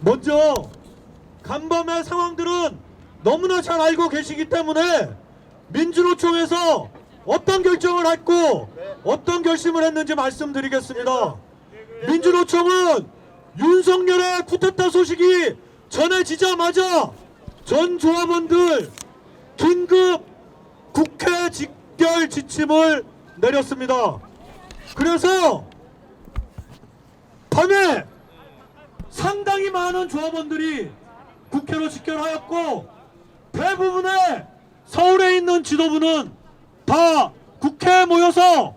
먼저 간밤의 상황들은 너무나 잘 알고 계시기 때문에 민주노총에서 어떤 결정을 했고 어떤 결심을 했는지 말씀드리겠습니다. 민주노총은 윤석열의 쿠데타 소식이 전해지자마자 전 조합원들 긴급 국회 직결 지침을 내렸습니다. 그래서 밤에 상당히 많은 조합원들이 국회로 직결하였고 대부분의 서울에 있는 지도부는 다 국회에 모여서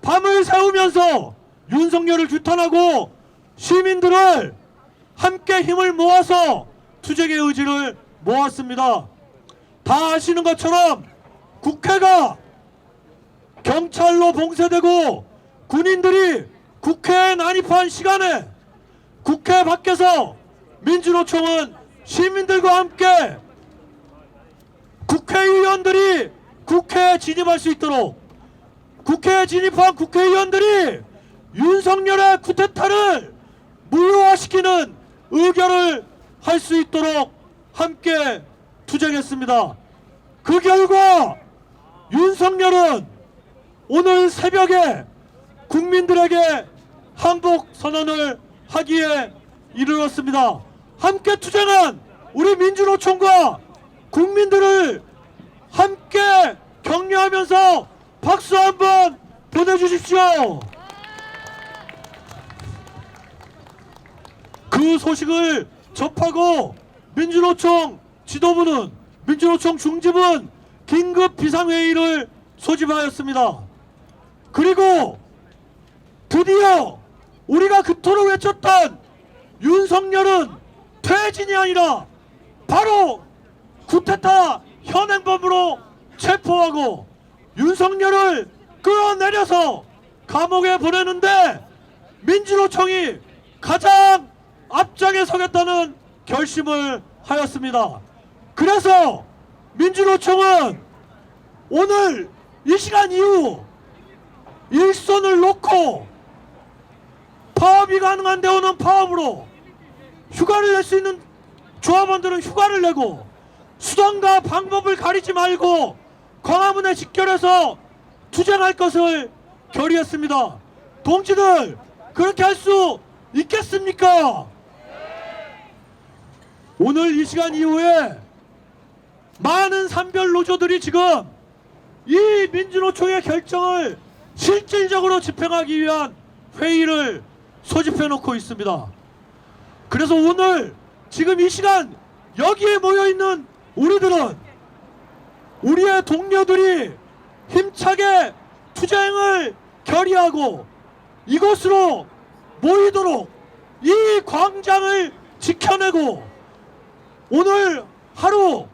밤을 새우면서 윤석열을 규탄하고 시민들을 함께 힘을 모아서 투쟁의 의지를 모았습니다. 다 아시는 것처럼 국회가 경찰로 봉쇄되고 군인들이 국회에 난입한 시간에 국회 밖에서 민주노총은 시민들과 함께 국회의원들이 국회에 진입할 수 있도록 국회에 진입한 국회의원들이 윤석열의 쿠데타를 무효화시키는 의결을 할 수 있도록 함께 투쟁했습니다. 그 결과 윤석열은 오늘 새벽에 국민들에게 항복 선언을 하기에 이르렀습니다. 함께 투쟁한 우리 민주노총과 국민들을 함께 격려하면서 박수 한번 보내주십시오. 그 소식을 접하고 민주노총 지도부는 민주노총 중집은 긴급 비상회의를 소집하였습니다. 그리고 드디어 우리가 그토록 외쳤던 윤석열은 퇴진이 아니라 바로 쿠데타 현행범으로 체포하고 윤석열을 끌어내려서 감옥에 보내는데 민주노총이 가장 앞장에 서겠다는 결심을 하였습니다. 그래서 민주노총은 오늘 이 시간 이후 일손을 놓고 파업이 가능한 데오는 파업으로 휴가를 낼 수 있는 조합원들은 휴가를 내고 수단과 방법을 가리지 말고 광화문에 직결해서 투쟁할 것을 결의했습니다. 동지들 그렇게 할 수 있겠습니까? 오늘 이 시간 이후에 많은 산별 노조들이 지금 이 민주노총의 결정을 실질적으로 집행하기 위한 회의를 소집해 놓고 있습니다. 그래서 오늘 지금 이 시간 여기에 모여있는 우리들은 우리의 동료들이 힘차게 투쟁을 결의하고 이곳으로 모이도록 이 광장을 지켜내고 오늘 하루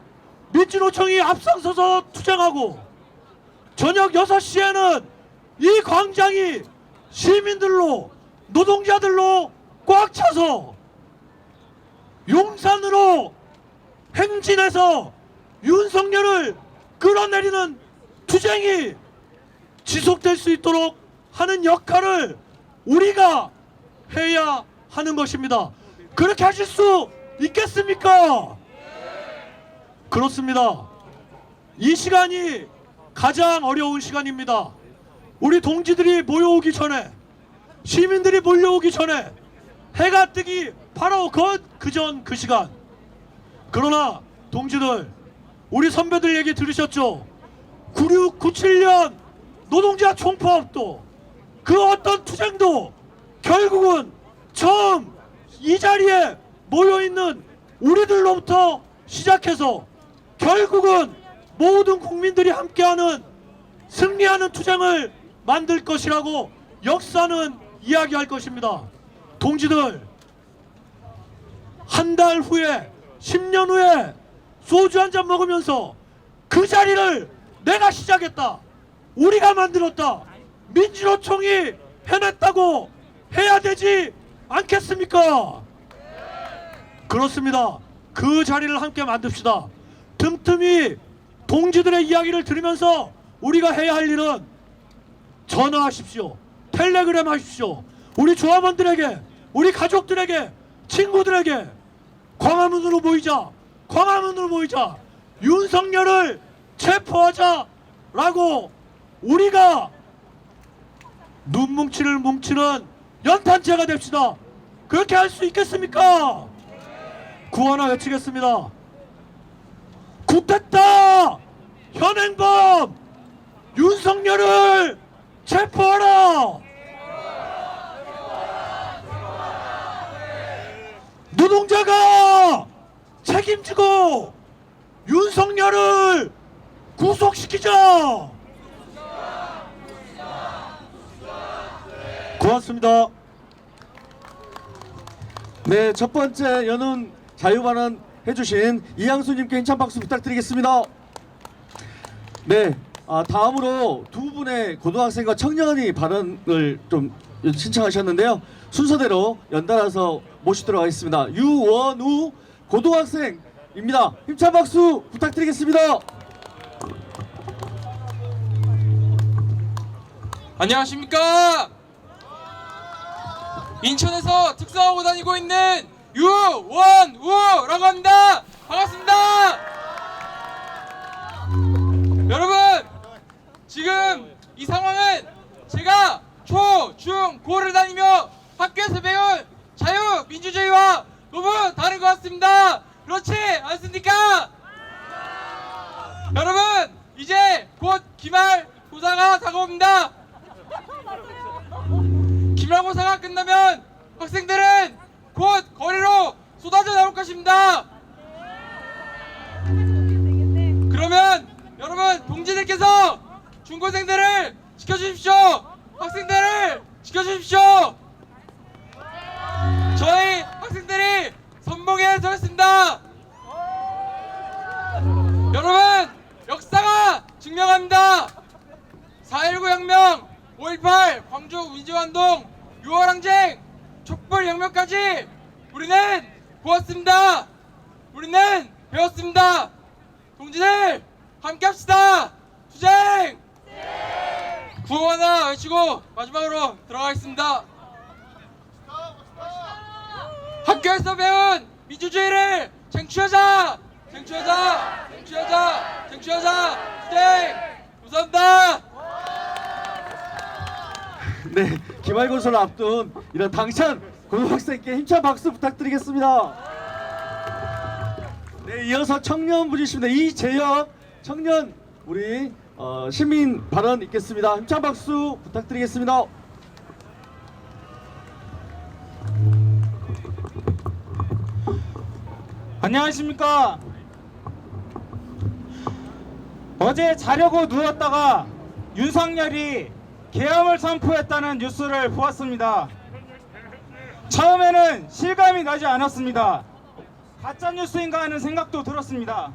민주노총이 앞장서서 투쟁하고 저녁 6시에는 이 광장이 시민들로 노동자들로 꽉 차서 용산으로 행진해서 윤석열을 끌어내리는 투쟁이 지속될 수 있도록 하는 역할을 우리가 해야 하는 것입니다. 그렇게 하실 수 있겠습니까? 그렇습니다. 이 시간이 가장 어려운 시간입니다. 우리 동지들이 모여오기 전에 시민들이 몰려오기 전에 해가 뜨기 바로 그전 그 시간. 그러나 동지들 우리 선배들 얘기 들으셨죠? 96, 97년 노동자 총파업도 그 어떤 투쟁도 결국은 처음 이 자리에 모여있는 우리들로부터 시작해서 결국은 모든 국민들이 함께하는 승리하는 투쟁을 만들 것이라고 역사는 이야기할 것입니다. 동지들 한 달 후에 10년 후에 소주 한 잔 먹으면서 그 자리를 내가 시작했다, 우리가 만들었다, 민주노총이 해냈다고 해야 되지 않겠습니까? 그렇습니다. 그 자리를 함께 만듭시다. 틈틈이 동지들의 이야기를 들으면서 우리가 해야 할 일은 전화하십시오. 텔레그램 하십시오. 우리 조합원들에게, 우리 가족들에게, 친구들에게 광화문으로 모이자, 광화문으로 모이자, 윤석열을 체포하자라고 우리가 눈뭉치를 뭉치는 연탄재가 됩시다. 그렇게 할 수 있겠습니까? 구하나 외치겠습니다. 굿됐다! 현행범 윤석열을 체포하라! 노동자가 책임지고 윤석열을 구속시키자! 고맙습니다. 네, 첫 번째 연훈 자유발언 해주신 이양수님께 힘찬 박수 부탁드리겠습니다. 네, 다음으로 두 분의 고등학생과 청년이 발언을 좀 신청하셨는데요. 순서대로 연달아서 모시도록 하겠습니다. 유원우 고등학생입니다. 힘찬 박수 부탁드리겠습니다. 안녕하십니까? 인천에서 특성하고 다니고 있는 유원우라고 합니다. 반갑습니다. 여러분, 지금 이 상황은 제가 초, 중, 고를 다니며 학교에서 배운 자유민주주의와 너무 다른 것 같습니다. 그렇지 않습니까? 여러분, 이제 곧 기말고사가 다가옵니다. 기말고사가 끝나면 학생들은 곧 거리로 쏟아져 나올 것입니다. 그러면 여러분, 동지들께서 중고생들을 지켜주십시오. 학생들을 지켜주십시오. 저희 학생들이 선봉에 서있습니다. 여러분, 역사가 증명합니다. 4.19 혁명, 5.18 광주 민주화운동, 6월 항쟁, 촛불혁명까지 우리는 보았습니다. 우리는 배웠습니다. 동지들 함께 합시다. 투쟁! 구호 하나 외치고 마지막으로 들어가겠습니다. 학교에서 배운 민주주의를 쟁취하자! 쟁취하자! 쟁취하자! 쟁취하자! 투쟁! 감사합니다. 네, 기말고사를 앞둔 이런 당찬 고등학생께 힘찬 박수 부탁드리겠습니다. 네, 이어서 청년 분이십니다. 이재혁 청년 우리 시민 발언 있겠습니다. 힘찬 박수 부탁드리겠습니다. 안녕하십니까. 어제 자려고 누웠다가 윤석열이 계엄을 선포했다는 뉴스를 보았습니다. 처음에는 실감이 나지 않았습니다. 가짜뉴스인가 하는 생각도 들었습니다.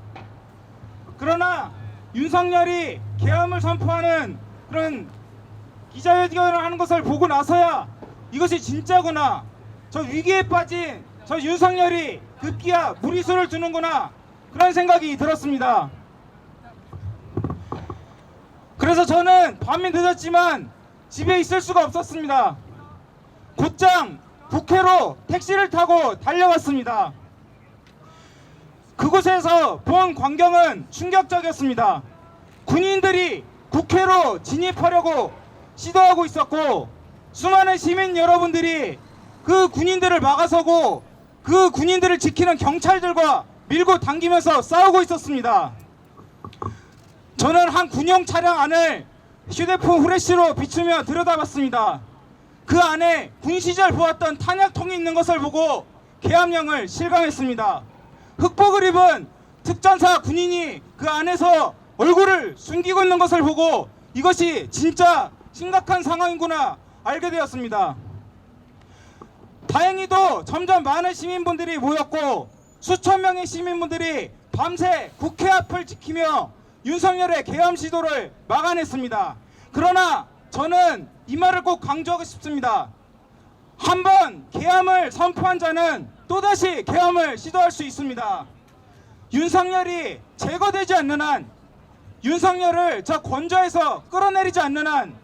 그러나 윤석열이 계엄을 선포하는 그런 기자회견을 하는 것을 보고 나서야 이것이 진짜구나, 저 위기에 빠진 저 윤석열이 급기야 무리수를 두는구나, 그런 생각이 들었습니다. 그래서 저는 밤이 늦었지만 집에 있을 수가 없었습니다. 곧장 국회로 택시를 타고 달려갔습니다. 그곳에서 본 광경은 충격적이었습니다. 군인들이 국회로 진입하려고 시도하고 있었고, 수많은 시민 여러분들이 그 군인들을 막아서고 그 군인들을 지키는 경찰들과 밀고 당기면서 싸우고 있었습니다. 저는 한 군용 차량 안을 휴대폰 후레쉬로 비추며 들여다봤습니다. 그 안에 군 시절 보았던 탄약통이 있는 것을 보고 계엄령을 실감했습니다. 흑복을 입은 특전사 군인이 그 안에서 얼굴을 숨기고 있는 것을 보고 이것이 진짜 심각한 상황이구나 알게 되었습니다. 다행히도 점점 많은 시민분들이 모였고 수천 명의 시민분들이 밤새 국회 앞을 지키며 윤석열의 계엄 시도를 막아냈습니다. 그러나 저는 이 말을 꼭 강조하고 싶습니다. 한번 계엄을 선포한 자는 또다시 계엄을 시도할 수 있습니다. 윤석열이 제거되지 않는 한, 윤석열을 저 권좌에서 끌어내리지 않는 한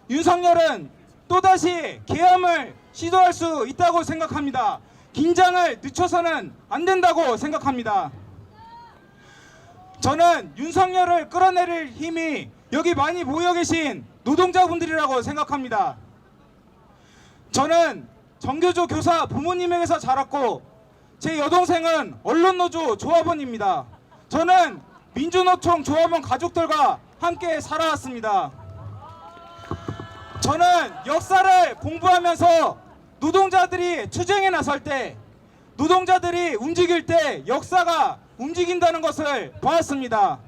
윤석열은 또다시 계엄을 시도할 수 있다고 생각합니다. 긴장을 늦춰서는 안 된다고 생각합니다. 저는 윤석열을 끌어내릴 힘이 여기 많이 모여 계신 노동자분들이라고 생각합니다. 저는 정교조 교사 부모님에게서 자랐고 제 여동생은 언론노조 조합원입니다. 저는 민주노총 조합원 가족들과 함께 살아왔습니다. 저는 역사를 공부하면서 노동자들이 투쟁에 나설 때, 노동자들이 움직일 때 역사가 움직인다는 것을 보았습니다.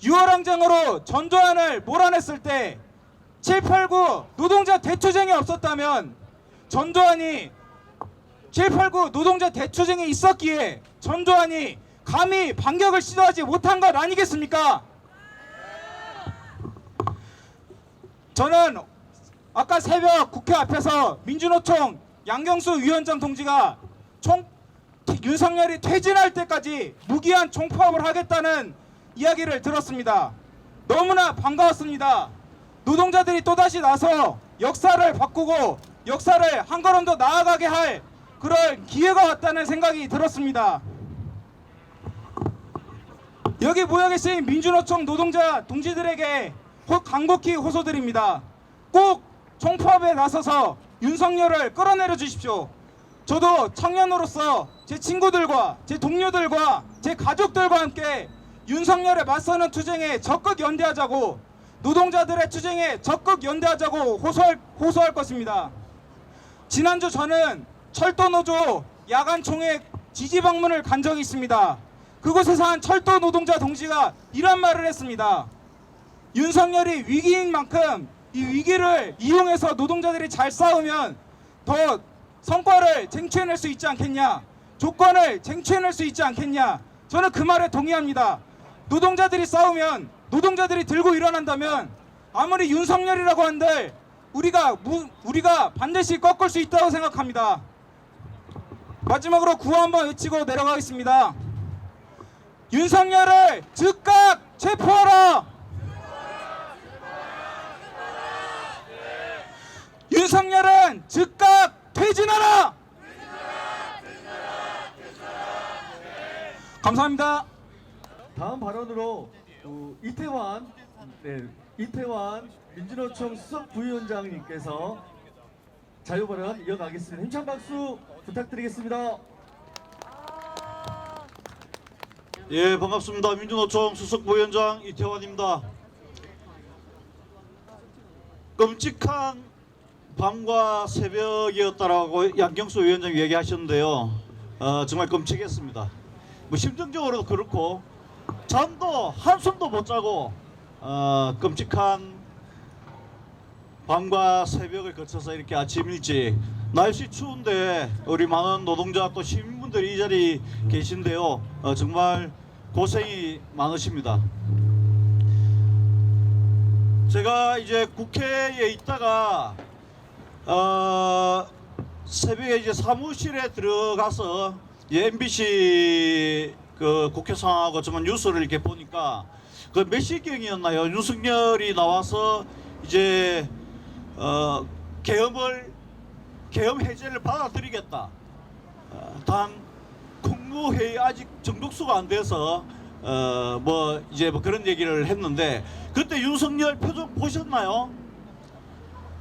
6월항쟁으로 전두환을 몰아냈을 때 7, 8, 9 노동자 대투쟁이 없었다면 전두환이 7, 8, 9 노동자 대투쟁이 있었기에 전두환이 감히 반격을 시도하지 못한 것 아니겠습니까? 저는 아까 새벽 국회 앞에서 민주노총 양경수 위원장 동지가 윤석열이 퇴진할 때까지 무기한 총파업을 하겠다는 이야기를 들었습니다. 너무나 반가웠습니다. 노동자들이 또다시 나서 역사를 바꾸고 역사를 한 걸음 더 나아가게 할 그런 기회가 왔다는 생각이 들었습니다. 여기 모여 계신 민주노총 노동자 동지들에게 간곡히 호소드립니다. 꼭 총파업에 나서서 윤석열을 끌어내려 주십시오. 저도 청년으로서 제 친구들과 제 동료들과 제 가족들과 함께 윤석열에 맞서는 투쟁에 적극 연대하자고, 노동자들의 투쟁에 적극 연대하자고 호소할 것입니다. 지난주 저는 철도노조 야간총회 지지 방문을 간 적이 있습니다. 그곳에서 한 철도 노동자 동지가 이런 말을 했습니다. 윤석열이 위기인 만큼 이 위기를 이용해서 노동자들이 잘 싸우면 더 성과를 쟁취해낼 수 있지 않겠냐, 조건을 쟁취해낼 수 있지 않겠냐. 저는 그 말에 동의합니다. 노동자들이 싸우면, 노동자들이 들고 일어난다면 아무리 윤석열이라고 한들 우리가 반드시 꺾을 수 있다고 생각합니다. 마지막으로 구호 한번 외치고 내려가겠습니다. 윤석열을 즉각 체포하라! 윤석열은 즉각 퇴진하라! 감사합니다. 다음 발언으로 이태환 민주노총 수석 부위원장님께서 자유 발언 이어가겠습니다. 힘찬 박수 부탁드리겠습니다. 예, 반갑습니다. 민주노총 수석 부위원장 이태환입니다. 끔찍한 밤과 새벽이었다라고 양경수 위원장이 얘기하셨는데요. 정말 끔찍했습니다. 뭐 심정적으로도 그렇고 잠도 한숨도 못 자고 끔찍한 밤과 새벽을 거쳐서 이렇게 아침 일찍, 날씨 추운데 우리 많은 노동자 또 시민분들이 이 자리에 계신데요. 정말 고생이 많으십니다. 제가 이제 국회에 있다가 새벽에 이제 사무실에 들어가서 MBC 그 국회 상황하고 정말 뉴스를 이렇게 보니까 그 몇 시경이었나요? 윤석열이 나와서 이제 계엄 해제를 받아들이겠다. 단 국무회의 아직 정독수가 안 돼서 뭐 그런 얘기를 했는데, 그때 윤석열 표정 보셨나요?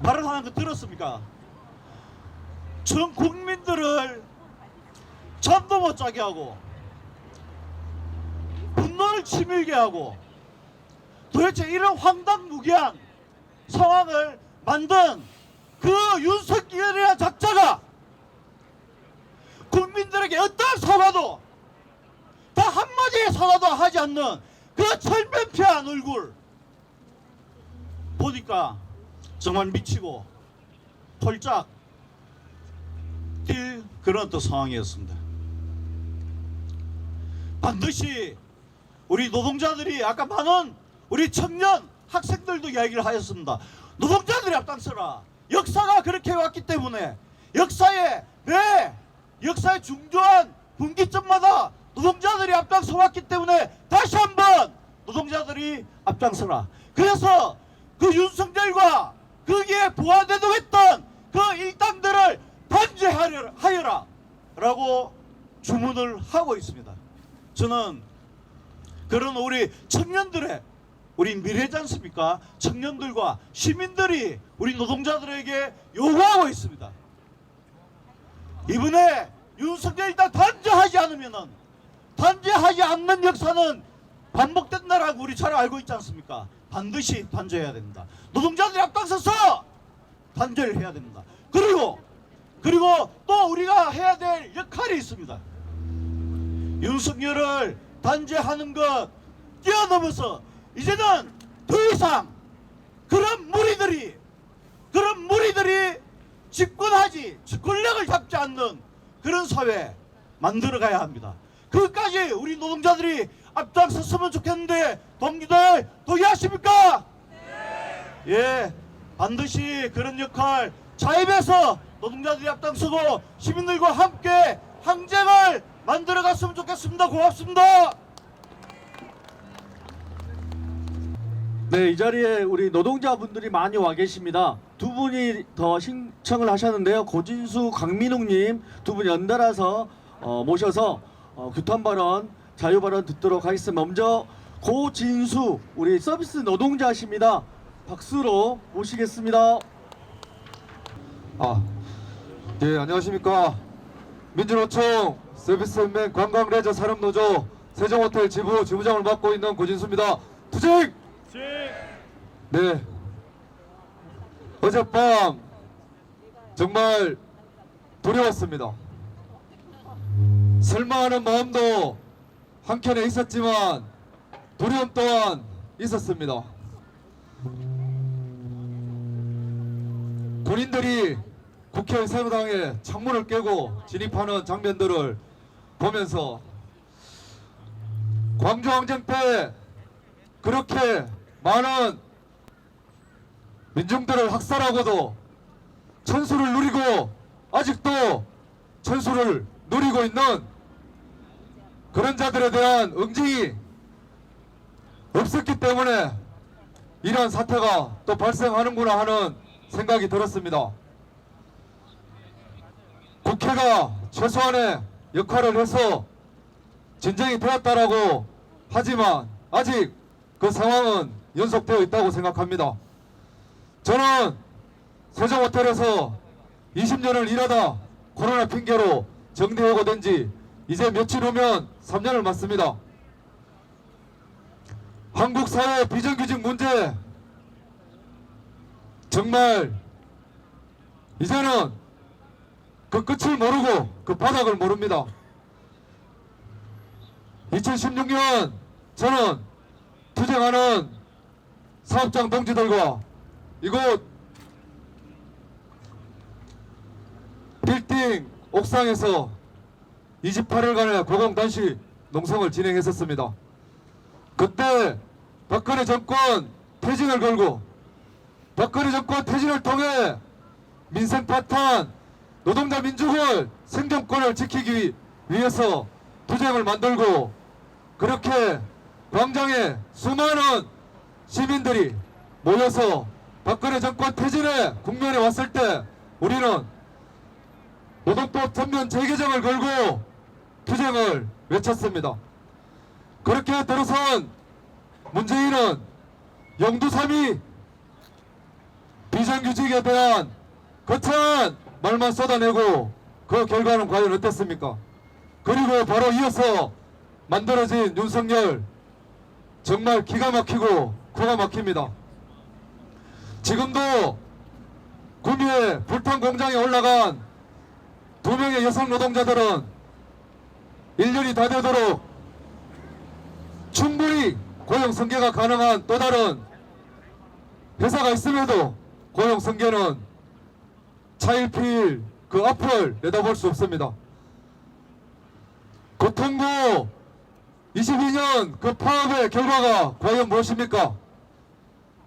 발언하는 거 들었습니까? 전 국민들을 잠도 못 자게 하고 분노를 치밀게 하고 도대체 이런 황당무계한 상황을 만든 그 윤석열이라는 작자가 국민들에게 어떤 사과도, 다 한마디의 사과도 하지 않는 그 철면피한 얼굴 보니까 정말 미치고 폴짝 뛸 그런 어떤 상황이었습니다. 반드시 우리 노동자들이, 아까 많은 우리 청년 학생들도 이야기를 하였습니다. 노동자들이 앞장서라. 역사가 그렇게 왔기 때문에 역사의 중요한 분기점마다 노동자들이 앞장서 왔기 때문에 다시 한번 노동자들이 앞장서라. 그래서 그 윤석열과 거기에 부하되도록 했던 그 일당들을 단죄하여라 라고 주문을 하고 있습니다. 저는 그런 우리 청년들의 우리 미래지 않습니까? 청년들과 시민들이 우리 노동자들에게 요구하고 있습니다. 이번에 윤석열이 다 단죄하지 않는 역사는 반복된다라고 우리 잘 알고 있지 않습니까? 반드시 단죄해야 됩니다. 노동자들이 앞장서서 단죄를 해야 됩니다. 그리고 또 우리가 해야 될 역할이 있습니다. 윤석열을 단죄하는 것 뛰어넘어서 이제는 더 이상 그런 무리들이 집권력을 잡지 않는 그런 사회 만들어가야 합니다. 그것까지 우리 노동자들이 앞장섰으면 좋겠는데 동기들 동의하십니까? 네. 예, 반드시 그런 역할 자입해서 노동자들이 앞장서고 시민들과 함께 항쟁을 만들어갔으면 좋겠습니다. 고맙습니다. 네, 이 자리에 우리 노동자분들이 많이 와 계십니다. 두 분이 더 신청을 하셨는데요. 고진수, 강민욱님 두 분 연달아서 모셔서 규탄 발언, 자유 발언 듣도록 하겠습니다. 먼저 고진수 우리 서비스 노동자십니다. 박수로 모시겠습니다. 예, 안녕하십니까. 민주노총 서비스연맹 관광레저 산업노조 세종호텔 지부장을 맡고 있는 고진수입니다. 투쟁! 네. 어젯밤 정말 두려웠습니다. 설마 하는 마음도 한켠에 있었지만 두려움 또한 있었습니다. 군인들이 국회 세무당에 창문을 깨고 진입하는 장면들을 보면서 광주항쟁 때 그렇게 많은 민중들을 학살하고도 천수를 누리고 아직도 천수를 누리고 있는 그런 자들에 대한 응징이 없었기 때문에 이러한 사태가 또 발생하는구나 하는 생각이 들었습니다. 국회가 최소한의 역할을 해서 진정이 되었다라고 하지만 아직 그 상황은 연속되어 있다고 생각합니다. 저는 세종호텔에서 20년을 일하다 코로나 핑계로 정리해고 된 지 이제 며칠 후면 3년을 맞습니다. 한국 사회 비정규직 문제 정말 이제는 그 끝을 모르고 그 바닥을 모릅니다. 2016년 저는 투쟁하는 사업장 동지들과 이곳 빌딩 옥상에서 28일간의 고공단식 농성을 진행했었습니다. 그때 박근혜 정권 퇴진을 걸고 박근혜 정권 퇴진을 통해 민생 파탄 노동자 민족을 생존권을 지키기 위해서 투쟁을 만들고 그렇게 광장에 수많은 시민들이 모여서 박근혜 정권 퇴진에 국면에 왔을 때 우리는 노동법 전면 재개정을 걸고 투쟁을 외쳤습니다. 그렇게 들어선 문재인은 영두삼위 비정규직에 대한 거창한 말만 쏟아내고 그 결과는 과연 어땠습니까? 그리고 바로 이어서 만들어진 윤석열 정말 기가 막히고 코가 막힙니다. 지금도 구미의 불탄 공장에 올라간 2명의 여성 노동자들은 1년이 다 되도록 충분히 고용 승계가 가능한 또 다른 회사가 있음에도 고용 승계는 차일피일 그 앞을 내다볼 수 없습니다. 고통고 22년 그 파업의 결과가 과연 무엇입니까?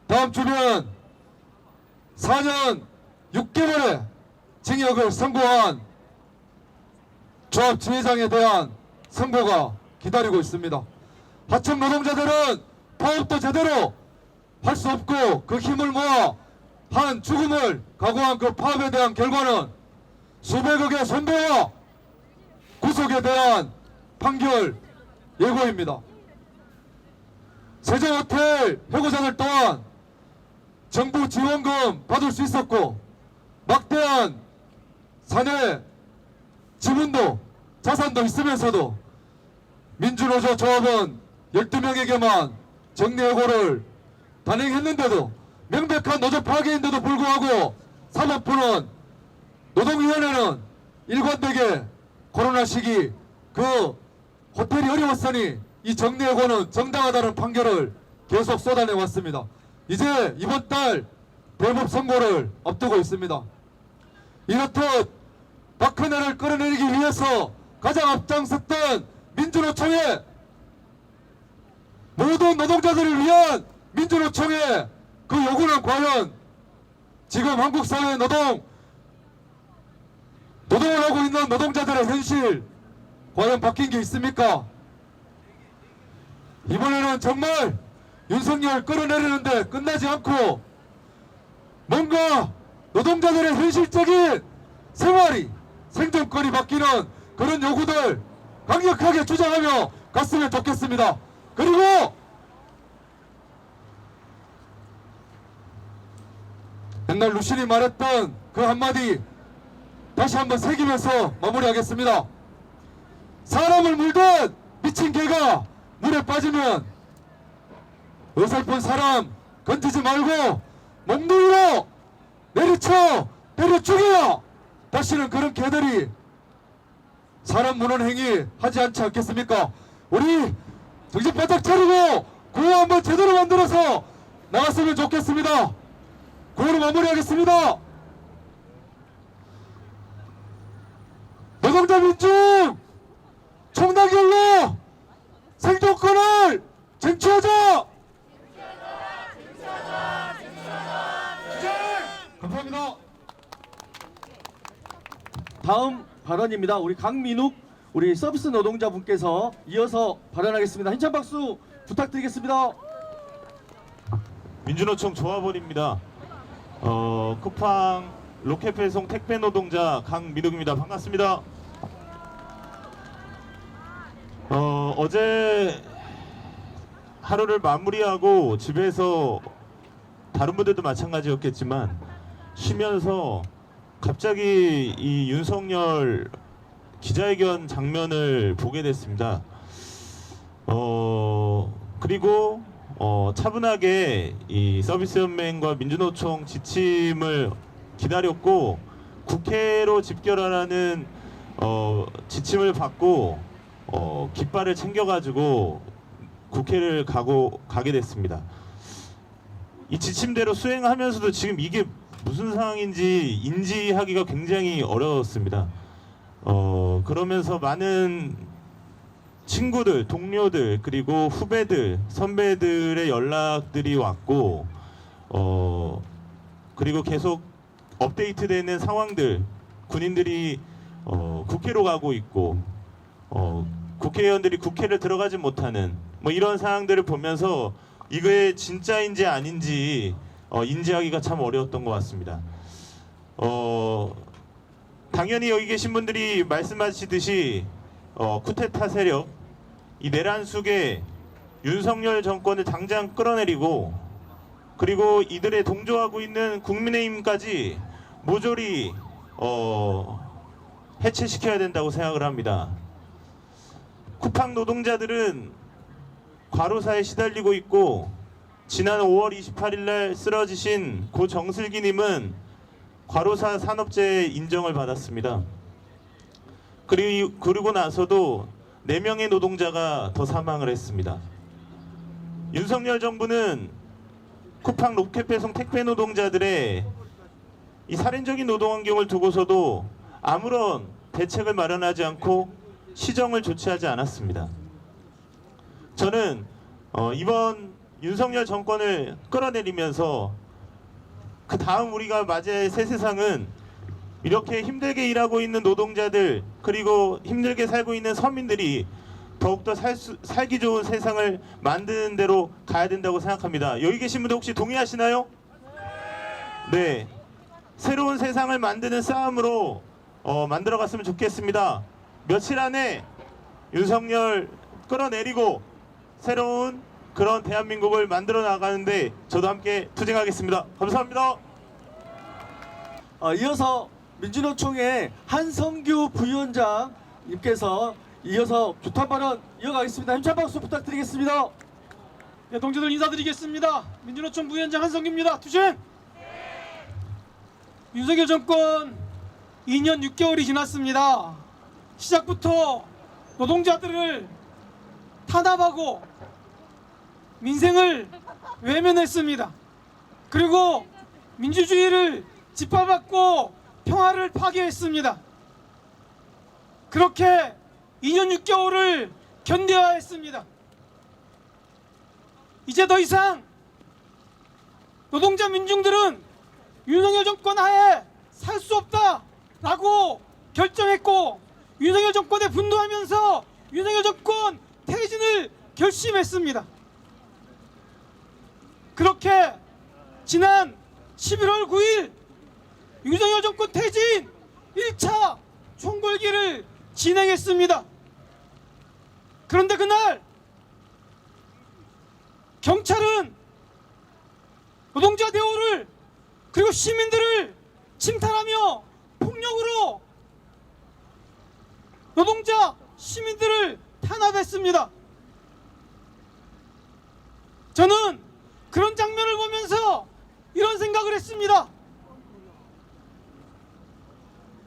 다음 주면 4년 6개월의 징역을 선고한 조합 지회장에 대한 선고가 기다리고 있습니다. 하청 노동자들은 파업도 제대로 할 수 없고 그 힘을 모아 한 죽음을 각오한 그 파업에 대한 결과는 수백억의 손배와 구속에 대한 판결 예고입니다. 세정호텔 해고자들 또한 정부 지원금 받을 수 있었고 막대한 사내 지분도 자산도 있으면서도 민주노조 조합원 12명에게만 정리해고를 단행했는데도 명백한 노조 파괴인데도 불구하고 사법부는 노동위원회는 일관되게 코로나 시기 그 호텔이 어려웠으니 이 정리해고는 정당하다는 판결을 계속 쏟아내 왔습니다. 이제 이번 달 대법 선고를 앞두고 있습니다. 이렇듯 박근혜를 끌어내리기 위해서 가장 앞장섰던 민주노총의 모든 노동자들을 위한 민주노총의 그 요구는 과연 지금 한국 사회의 노동을 하고 있는 노동자들의 현실 과연 바뀐 게 있습니까? 이번에는 정말 윤석열 끌어내리는데 끝나지 않고 뭔가 노동자들의 현실적인 생활이 생존권이 바뀌는 그런 요구들 강력하게 주장하며 갔으면 좋겠습니다. 그리고 옛날 루신이 말했던 그 한마디 다시 한번 새기면서 마무리하겠습니다. 사람을 물듯 미친 개가 물에 빠지면 어설픈 사람 건지지 말고 몽둥이로 내리쳐 때려 죽여야 다시는 그런 개들이 사람 무는 행위 하지 않지 않겠습니까? 우리 정신 바짝 차리고 구호 한번 제대로 만들어서 나갔으면 좋겠습니다. 구호로 마무리하겠습니다. 노동자 민중 총단결로 생존권을 쟁취하자. 감사합니다. 다음 발언입니다. 우리 강민욱 우리 서비스 노동자분께서 이어서 발언하겠습니다. 힘찬 박수 부탁드리겠습니다. 민주노총 조합원입니다. 쿠팡 로켓 배송 택배 노동자 강민욱입니다. 반갑습니다. 어제 하루를 마무리하고 집에서 다른 분들도 마찬가지였겠지만 쉬면서 갑자기 이 윤석열 기자회견 장면을 보게 됐습니다. 그리고 차분하게 이 서비스연맹과 민주노총 지침을 기다렸고 국회로 집결하라는 지침을 받고 깃발을 챙겨가지고 국회를 가게 됐습니다. 이 지침대로 수행하면서도 지금 이게 무슨 상황인지 인지하기가 굉장히 어려웠습니다. 그러면서 많은 친구들, 동료들, 그리고 후배들, 선배들의 연락들이 왔고 그리고 계속 업데이트되는 상황들, 군인들이 국회로 가고 있고 국회의원들이 국회를 들어가지 못하는 뭐 이런 상황들을 보면서 이게 진짜인지 아닌지 인지하기가 참 어려웠던 것 같습니다. 당연히 여기 계신 분들이 말씀하시듯이 쿠데타 세력, 이 내란 속에 윤석열 정권을 당장 끌어내리고 그리고 이들에 동조하고 있는 국민의힘까지 모조리 해체시켜야 된다고 생각을 합니다. 쿠팡 노동자들은 과로사에 시달리고 있고 지난 5월 28일 날 쓰러지신 고 정슬기님은 과로사 산업재해 인정을 받았습니다. 그리고 나서도 4명의 노동자가 더 사망을 했습니다. 윤석열 정부는 쿠팡 로켓 배송 택배 노동자들의 이 살인적인 노동 환경을 두고서도 아무런 대책을 마련하지 않고 시정을 조치하지 않았습니다. 저는 이번 윤석열 정권을 끌어내리면서 그 다음 우리가 맞이할 새 세상은 이렇게 힘들게 일하고 있는 노동자들 그리고 힘들게 살고 있는 서민들이 더욱더 살기 좋은 세상을 만드는 대로 가야 된다고 생각합니다. 여기 계신 분들 혹시 동의하시나요? 네. 새로운 세상을 만드는 싸움으로 만들어 갔으면 좋겠습니다. 며칠 안에 윤석열 끌어내리고 새로운 그런 대한민국을 만들어 나가는데 저도 함께 투쟁하겠습니다. 감사합니다. 이어서 민주노총의 한성규 부위원장님께서 이어서 규탄 발언 이어가겠습니다. 힘찬 박수 부탁드리겠습니다. 네, 동지들 인사드리겠습니다. 민주노총 부위원장 한성규입니다. 투쟁! 윤석열 정권 2년 6개월이 지났습니다. 시작부터 노동자들을 탄압하고 민생을 외면했습니다. 그리고 민주주의를 짓밟았고 평화를 파괴했습니다. 그렇게 2년 6개월을 견뎌야 했습니다. 이제 더 이상 노동자 민중들은 윤석열 정권 하에 살 수 없다라고 결정했고 윤석열 정권에 분노하면서 윤석열 정권 퇴진을 결심했습니다. 그렇게 지난 11월 9일 윤석열 정권 퇴진 1차 총궐기를 진행했습니다. 그런데 그날 경찰은 노동자 대우를 그리고 시민들을 침탈하며 폭력으로 노동자 시민들을 탄압했습니다. 저는 그런 장면을 보면서 이런 생각을 했습니다.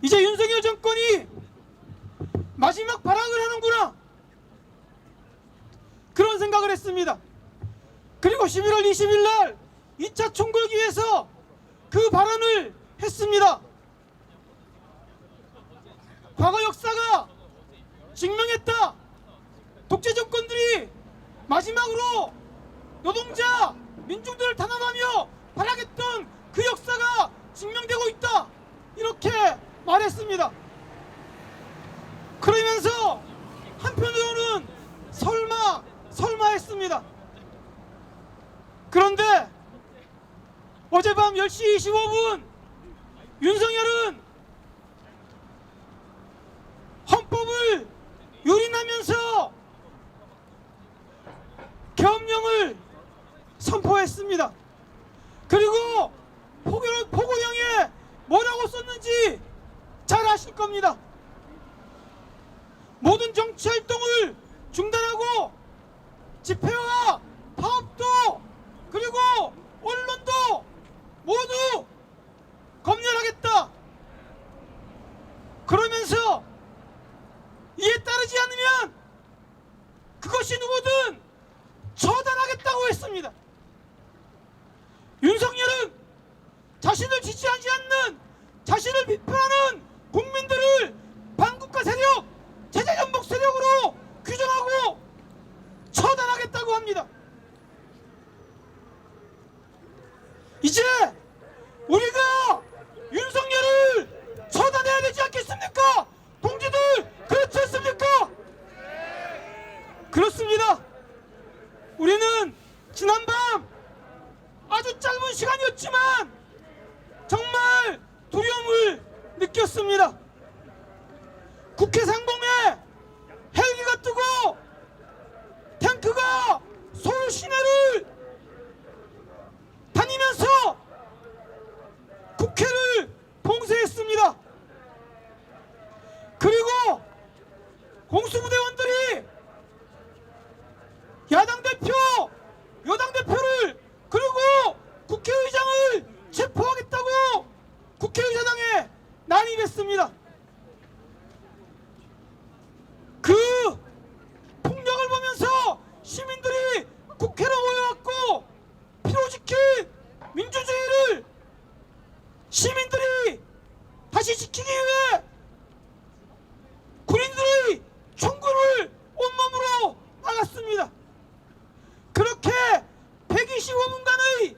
이제 윤석열 정권이 마지막 발악을 하는구나, 그런 생각을 했습니다. 그리고 11월 20일 날 2차 총궐기에서 그 발언을 했습니다. 과거 역사가 증명했다. 독재 정권들이 마지막으로 노동자 민중들을 탄압하며 발악했던 그 역사가 증명되고 있다, 이렇게 말했습니다. 그러면서 한편으로는 설마 했습니다. 그런데 어젯밤 10시 25분 윤석열은 헌법을 유린하면서 계엄령을 선포했습니다. 그리고 포고령에 뭐라고 썼는지 잘 아실 겁니다. 모든 정치 활동을 중단하고 집회와 파업도 그리고 언론도 모두 검열하겠다. 그러면서 이에 따르지 않으면 그것이 누구든 처단하겠다고 했습니다. 윤석열은 자신을 지지하지 않는, 자신을 비판하는 국민들을 반국가 세력, 제재전복 세력으로 규정하고 처단하겠다고 합니다. 이제 우리가 윤석열을 처단해야 되지 않겠습니까? 동지들, 그렇지 않습니까? 그렇습니다. 우리는 지난밤 아주 짧은 시간이었지만 정말 두려움을 느꼈습니다. 국회 상공에 헬기가 뜨고 탱크가 서울 시내를 다니면서 국회를 봉쇄했습니다. 그리고 공수부대원들이 야당 대표, 여당 대표를 그리고 국회의장을 체포하겠다고 국회의사당에 난입했습니다. 그 폭력을 보면서 시민들이 국회로 모여왔고 피로 지킨 민주주의를 시민들이 다시 지키기 위해 군인들의 총구를 온몸으로 막았습니다. 그렇게 125분간의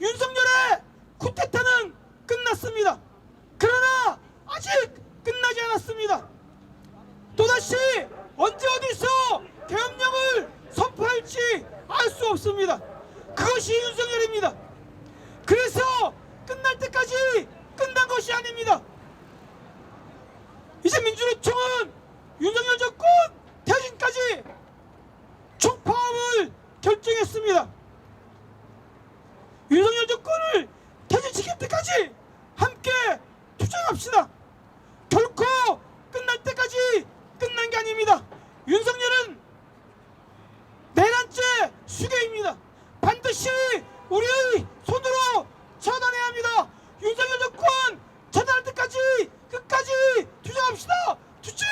윤석열의 쿠데타는 끝났습니다. 그러나 아직 끝나지 않았습니다. 또다시 언제 어디서 계엄령을 선포할지 알 수 없습니다. 그것이 윤석열입니다. 그래서 끝날 때까지 끝난 것이 아닙니다. 이제 민주노총은 윤석열 정권 퇴진까지 총파업을 결정했습니다. 윤석열 정권을 퇴진시킬 때까지 함께 투쟁합시다. 결코 끝날 때까지 끝난 게 아닙니다. 윤석열은 내란죄 수괴입니다. 반드시 우리의 손으로 처단해야 합니다. 윤석열 정권 처단할 때까지 끝까지 투쟁합시다. 투쟁!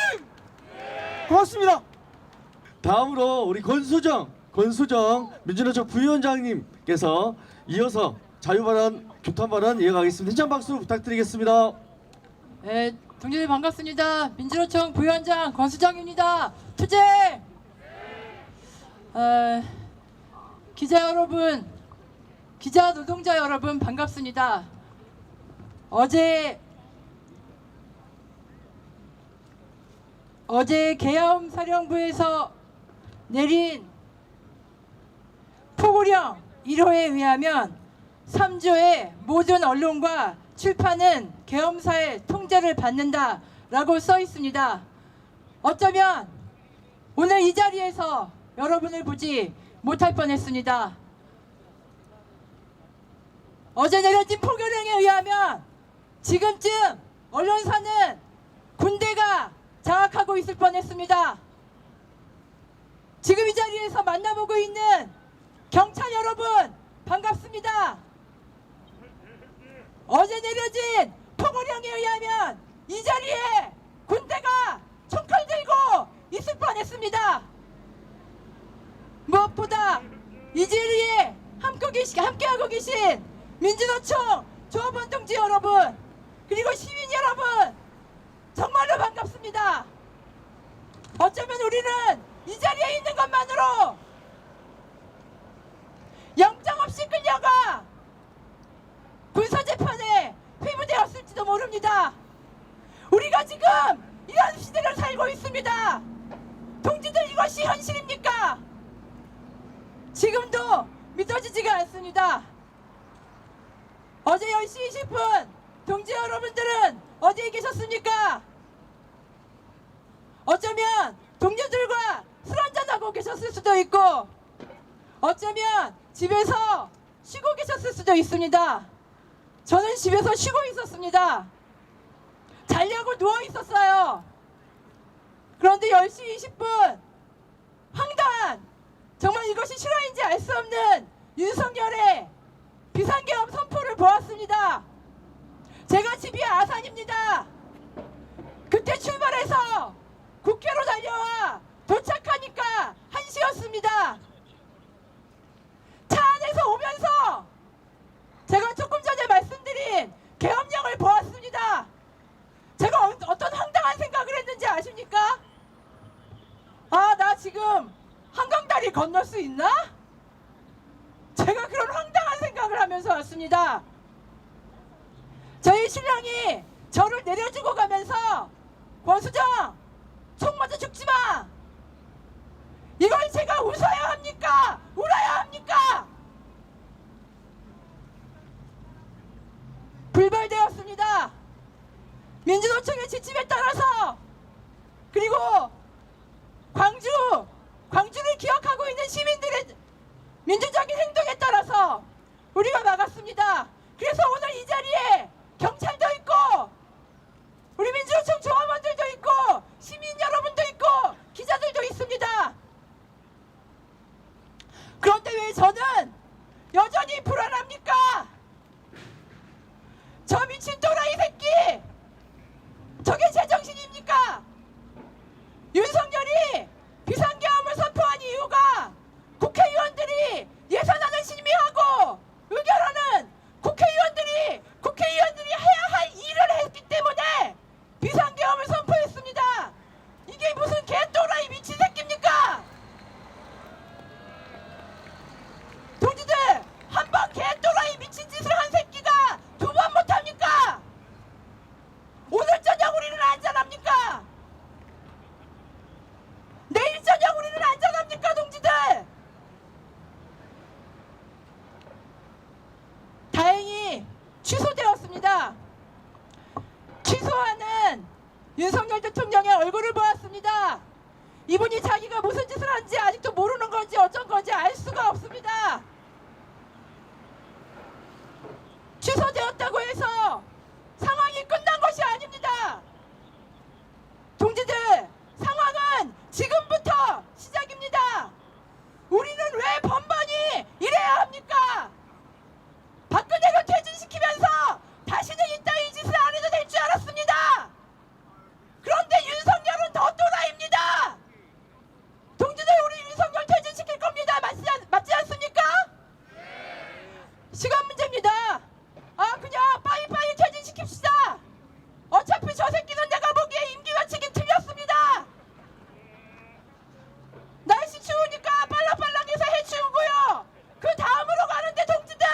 고맙습니다. 다음으로 우리 권수정 민주노총 부위원장님께서 이어서 자유발언, 규탄발언 이어가겠습니다. 힘찬 박수 부탁드리겠습니다. 네, 동지들 반갑습니다. 민주노총 부위원장 권수정입니다. 투쟁! 기자 여러분, 기자 노동자 여러분 반갑습니다. 어제 계엄 사령부에서 내린 포고령 1호에 의하면 3조의 모든 언론과 출판은 계엄사의 통제를 받는다라고 써 있습니다. 어쩌면 오늘 이 자리에서 여러분을 보지 못할 뻔했습니다. 어제 내려진 포고령에 의하면 지금쯤 언론사는 군대가 장악하고 있을 뻔했습니다. 지금 이 자리에서 만나보고 있는 경찰 여러분 반갑습니다. 어제 내려진 포고령에 의하면 이 자리에 군대가 총칼 들고 있을 뻔했습니다. 무엇보다 이 자리에 함께하고 계신 민주노총 조합원 동지 여러분 그리고 시민 여러분 정말로 반갑습니다. 어쩌면 우리는 이 자리에 있는 것만으로 영장 없이 끌려가 군사재판에 회부되었을지도 모릅니다. 우리가 지금 이런 시대를 살고 있습니다. 동지들 이것이 현실입니까? 지금도 믿어지지가 않습니다. 어제 10시 20분 동지 여러분들은 어디에 계셨습니까? 어쩌면 동료들과 술 한잔하고 계셨을 수도 있고 어쩌면 집에서 쉬고 계셨을 수도 있습니다. 저는 집에서 쉬고 있었습니다. 자려고 누워 있었어요. 그런데 10시 20분 황당한 정말 이것이 실화인지 알 수 없는 윤석열의 비상계엄 선포를 보았습니다. 제가 집이 아산입니다. 그때 출발해서 국회로 달려와 도착하니까 1시였습니다. 차 안에서 오면서 제가 조금 전에 말씀드린 계엄령을 보았습니다. 제가 어떤 황당한 생각을 했는지 아십니까? 아, 나 지금 한강다리 건널 수 있나? 제가 그런 황당한 생각을 하면서 왔습니다. 저희 신랑이 저를 내려주고 가면서 권수정 총 맞아 죽지 마. 이걸 제가 웃어야 합니까? 울어야 합니까? 불발되었습니다. 민주노총의 지침에 따라서 그리고 광주를 기억하고 있는 시민들의 민주적인 행동에 따라서 우리가 막았습니다. 그래서 오늘 이 자리에 경찰도 있고 우리 민주노총 조합원들도 있고 시민 여러분도 있고 기자들도 있습니다. 그런데 왜 저는 여전히 불안합니까? 저 미친 또라이 새끼! 저게 제정신입니까? 윤석열이 비상계엄을 선포한 이유가 국회의원들이 예산안을 심의하고 의결하는 국회의원들이 해야 할 일을 했기 때문에 비상계엄을 선포했습니다. 이게 무슨 개또라이 미친 새끼입니까? 동지들, 한 번 개또라이 미친 짓을 한 새끼가 두 번 못합니까? 오늘 저녁 우리는 안전합니까? 내일 저녁 우리는 안전합니까, 동지들? 다행히 취소되었습니다. 취소하는 윤석열 대통령의 얼굴을 보았습니다. 이분이 자기가 무슨 짓을 한지 아직도 모르는 건지 어쩐 건지 알 수가 없습니다. 취소되었다고 해서 상황이 끝난 것이 아닙니다. 동지들, 상황은 지금부터 시작입니다. 우리는 왜 번번이 이래야 합니까? 박근혜를 퇴진시키면서 다시는 이따위 짓을 안 해도 될 줄 알았습니다. 그런데 윤석열은 더 또라이입니다. 동지들, 우리 윤석열 퇴진시킬 겁니다. 맞지 않습니까? 시간 문제입니다. 그냥 빠이빠이 퇴진시킵시다. 어차피 저 새끼는 내가 보기에 임기 마치긴 틀렸습니다. 날씨 추우니까 빨랑빨랑해서 해치우고요. 그 다음으로 가는데 동지들,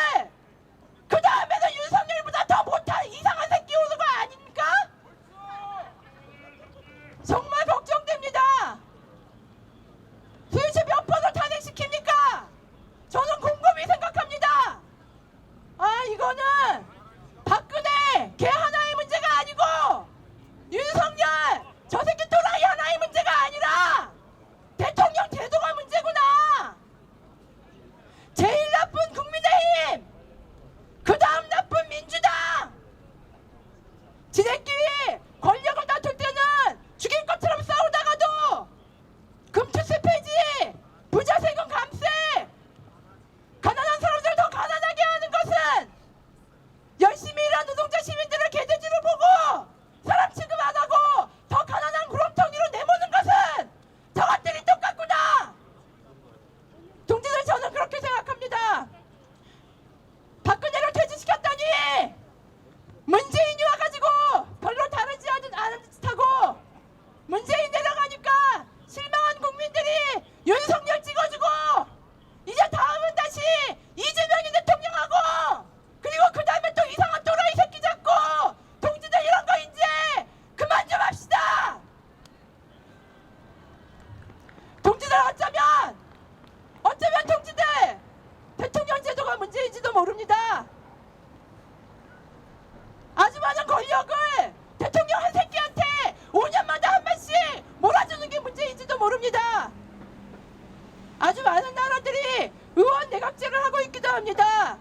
그 다음에는 윤석열보다 더 못한 이상한 새끼 오는 거 아닙니까? 정말 걱정됩니다. 도대체 몇 번을 탄핵시킵니까? 저는 곰곰이 생각합니다. 이거는 박근혜 걔 하나의 문제가 아니고 윤석열 저 새끼 또라이 하나의 문제가 아니라 대통령 태도가 문제구나. 제일 나쁜 국민의힘, 그 다음 나쁜 민주당. 지네끼리 권력을 다툴 때는 죽일 것처럼 싸우다가도 금투세 폐지, 부자 세금 감세, 가난한 사람들을 더 가난하게 하는 것은 열심히 일하는 노동자 시민들을 개돼지로 보고 사람 취급 안 하고 더 가난한 구렁텅이로 내모는 것은 저것들이 똑같구나. 동지들, 저는 그렇게 생각합니다. 박근혜를 퇴진시켰다니 문재인이 와가지고 별로 다르지 않은 듯하고 문재인 내려가니까 실망한 국민들이 윤석열 찍어주고 이제 다음은 다시 이재명이 대통령하고 그리고 그 다음에 또 이상한 또라이 새끼 잡고 동지들 이런 거 이제 그만 좀 합시다. 동지들, 어쩌면 동지들 대통령 제도가 문제인지도 모릅니다. 아주 많은 권력을 대통령 한 새끼한테 5년마다 한 번씩 몰아주는 게 문제인지도 모릅니다. 아주 많은 나라들이 의원 내각제를 하고 있기도 합니다.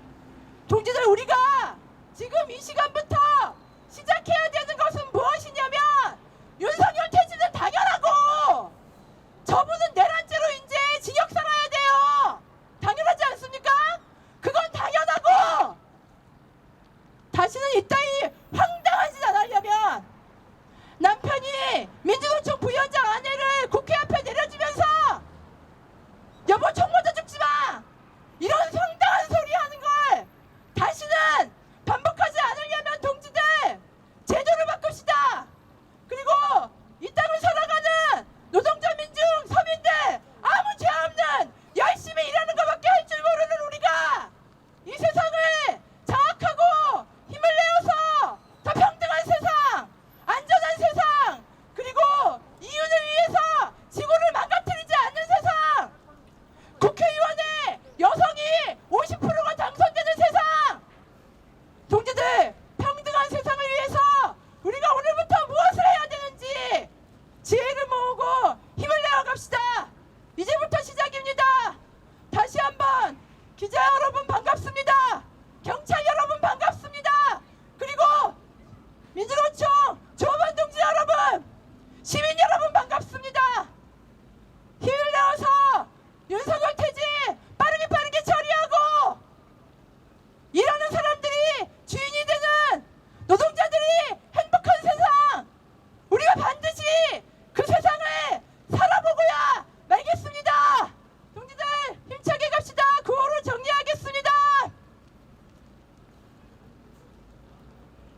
동지들, 우리가 지금 이 시간부터 시작해야 되는 것은 무엇이냐면 윤석열 퇴진은 당연하고 저분은 내란죄로 이제 징역 살아야 돼요. 당연하지 않습니까? 그건 당연하고 다시는 이따위 황당한 짓 안 하려면 남편이 민주노총 부위원장 아내를 국회 앞에 내려주면서 여보 총 먼저 죽지 마, 이런 황당한 소리 하는 걸 다시는 반복하지 않으려면 동지들 제도를 바꿉시다. 그리고 이 땅을 살아가는 노동자 민중 서민들, 아무 죄 없는 열심히 일하는 것밖에 할 줄 모르는 우리가 이 세상을 장악하고 힘을 내어서 더 평등한 세상, 안전한 세상, 그리고 이윤을 위해서 지구를 망가뜨리지 않는 세상, 국회의원에 여성이 50%가 당선되는 세상. 동지들, 평등한 세상을 위해서 우리가 오늘부터 무엇을 해야 되는지 지혜를 모으고 힘을 내어갑시다. 이제부터 시작입니다. 다시 한번 기자 여러분 반갑습니다. 경찰 여러분 반갑습니다. 그리고 민주노총 조만 동지 여러분, 시민 여러분 반갑습니다. 힘을 내어서 윤석열 퇴진 빠르게 처리하고 일하는 사람들이 주인이 되는 노동자들이 행복한 세상, 우리가 반드시 그 세상을 살아보고야 말겠습니다. 동지들, 힘차게 갑시다. 구호로 정리하겠습니다.